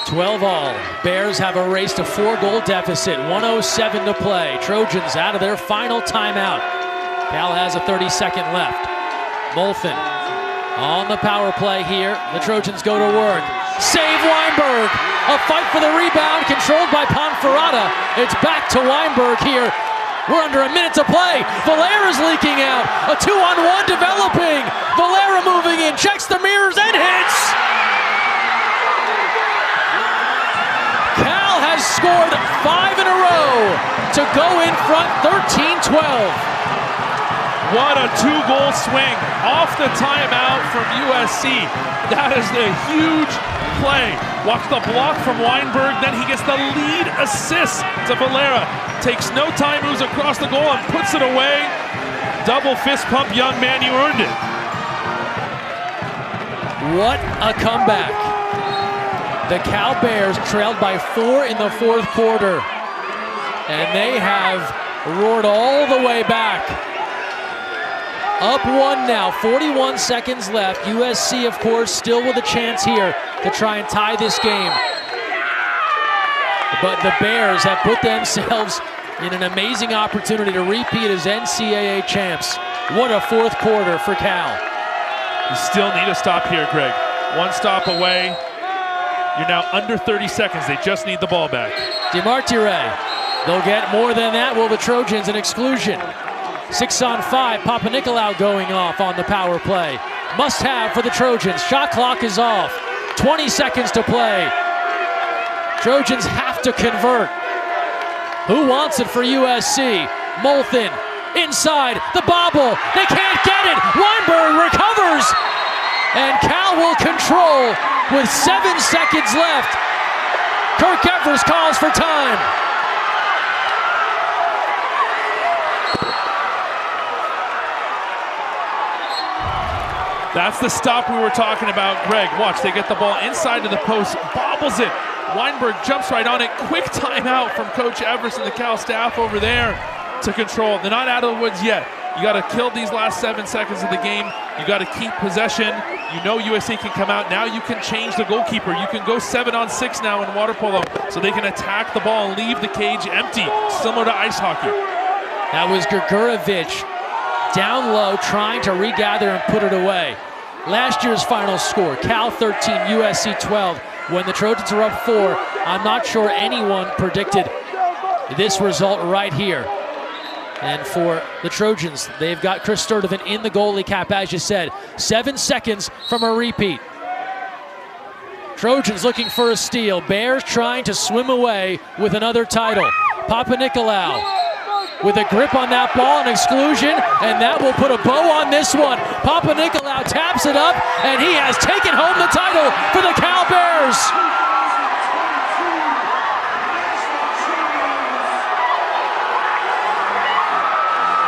12 all. Bears have erased a 4-goal deficit. 1:07 to play. Trojans out of their final timeout. Cal has a 30-second left. Molfen on the power play here. The Trojans go to work. Save Weinberg. A fight for the rebound controlled by Ponferrada. It's back to Weinberg here. We're under a minute to play. Valera's leaking out. A 2-on-1 developing. Valera moving in, checks the mirrors and hits. Cal has scored 5 in a row to go in front 13-12. What a 2-goal swing off the timeout from USC. That is a huge play. Watch the block from Weinberg, then he gets the lead assist to Valera. Takes no time, moves across the goal and puts it away. Double fist pump, young man, you earned it. What a comeback. The Cal Bears trailed by 4 in the 4th quarter, and they have roared all the way back. Up 1 now, 41 seconds left. USC, of course, still with a chance here to try and tie this game. But the Bears have put themselves in an amazing opportunity to repeat as NCAA champs. What a fourth quarter for Cal. You still need a stop here, Greg. One stop away. You're now under 30 seconds. They just need the ball back. DeMartire. They'll get more than that. Will the Trojans an exclusion? 6-on-5. Papanikolaou going off on the power play. Must have for the Trojans. Shot clock is off. 20 seconds to play. Trojans have to convert. Who wants it for USC? Molthen inside the bobble. They can't get it. Weinberg recovers. And Cal will control with 7 seconds left. Kirk Evers calls for time. That's the stop we were talking about, Greg. Watch, they get the ball inside to the post, bobbles it. Weinberg jumps right on it. Quick timeout from Coach Evers and the Cal staff over there to control. They're not out of the woods yet. You got to kill these last 7 seconds of the game. You got to keep possession. You know USC can come out. Now you can change the goalkeeper. You can go 7-on-6 now in water polo so they can attack the ball and leave the cage empty, similar to ice hockey. That was Grgurevic down low trying to regather and put it away. Last year's final score, Cal 13, USC 12. When the Trojans are up 4, I'm not sure anyone predicted this result right here. And for the Trojans, they've got Chris Sturdivant in the goalie cap, as you said. 7 seconds from a repeat. Trojans looking for a steal. Bears trying to swim away with another title. Papanikolaou with a grip on that ball, an exclusion, and that will put a bow on this one. Papanikolaou taps it up, and he has taken home the title for the Cal Bears.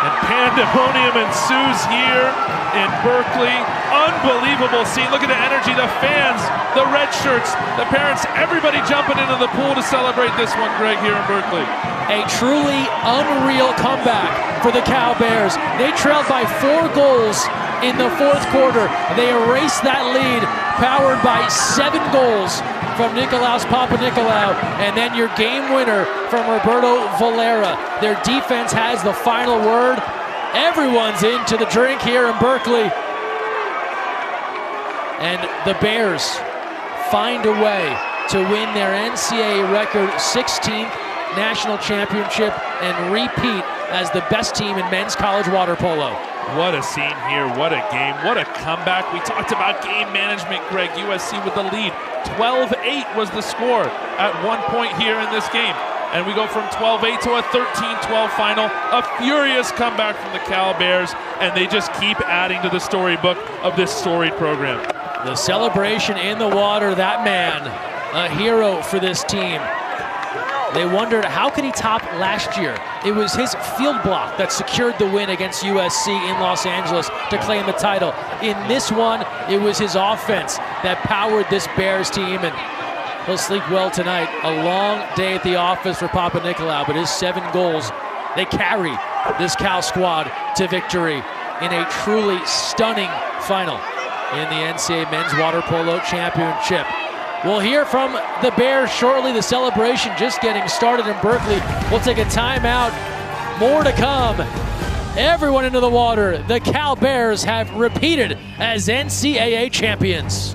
And pandemonium ensues here in Berkeley. Unbelievable scene. Look at the energy, the fans, the red shirts, the parents, everybody jumping into the pool to celebrate this one, Greg, here in Berkeley. A truly unreal comeback for the Cal Bears. They trailed by 4 goals in the fourth quarter. They erased that lead, powered by 7 goals from Nicolaus Papanikolaou, and then your game winner from Roberto Valera. Their defense has the final word. Everyone's into the drink here in Berkeley. And the Bears find a way to win their NCAA record 16th national championship and repeat as the best team in men's college water polo. What a scene here, what a game, what a comeback. We talked about game management, Greg. USC with the lead. 12-8 was the score at one point here in this game. And we go from 12-8 to a 13-12 final. A furious comeback from the Cal Bears, and they just keep adding to the storybook of this storied program. The celebration in the water, that man, a hero for this team. They wondered, how could he top last year? It was his field block that secured the win against USC in Los Angeles to claim the title. In this one, it was his offense that powered this Bears team, and he'll sleep well tonight. A long day at the office for Papanikolaou, but his 7 goals, they carry this Cal squad to victory in a truly stunning final in the NCAA Men's Water Polo Championship. We'll hear from the Bears shortly. The celebration just getting started in Berkeley. We'll take a timeout. More to come. Everyone into the water. The Cal Bears have repeated as NCAA champions.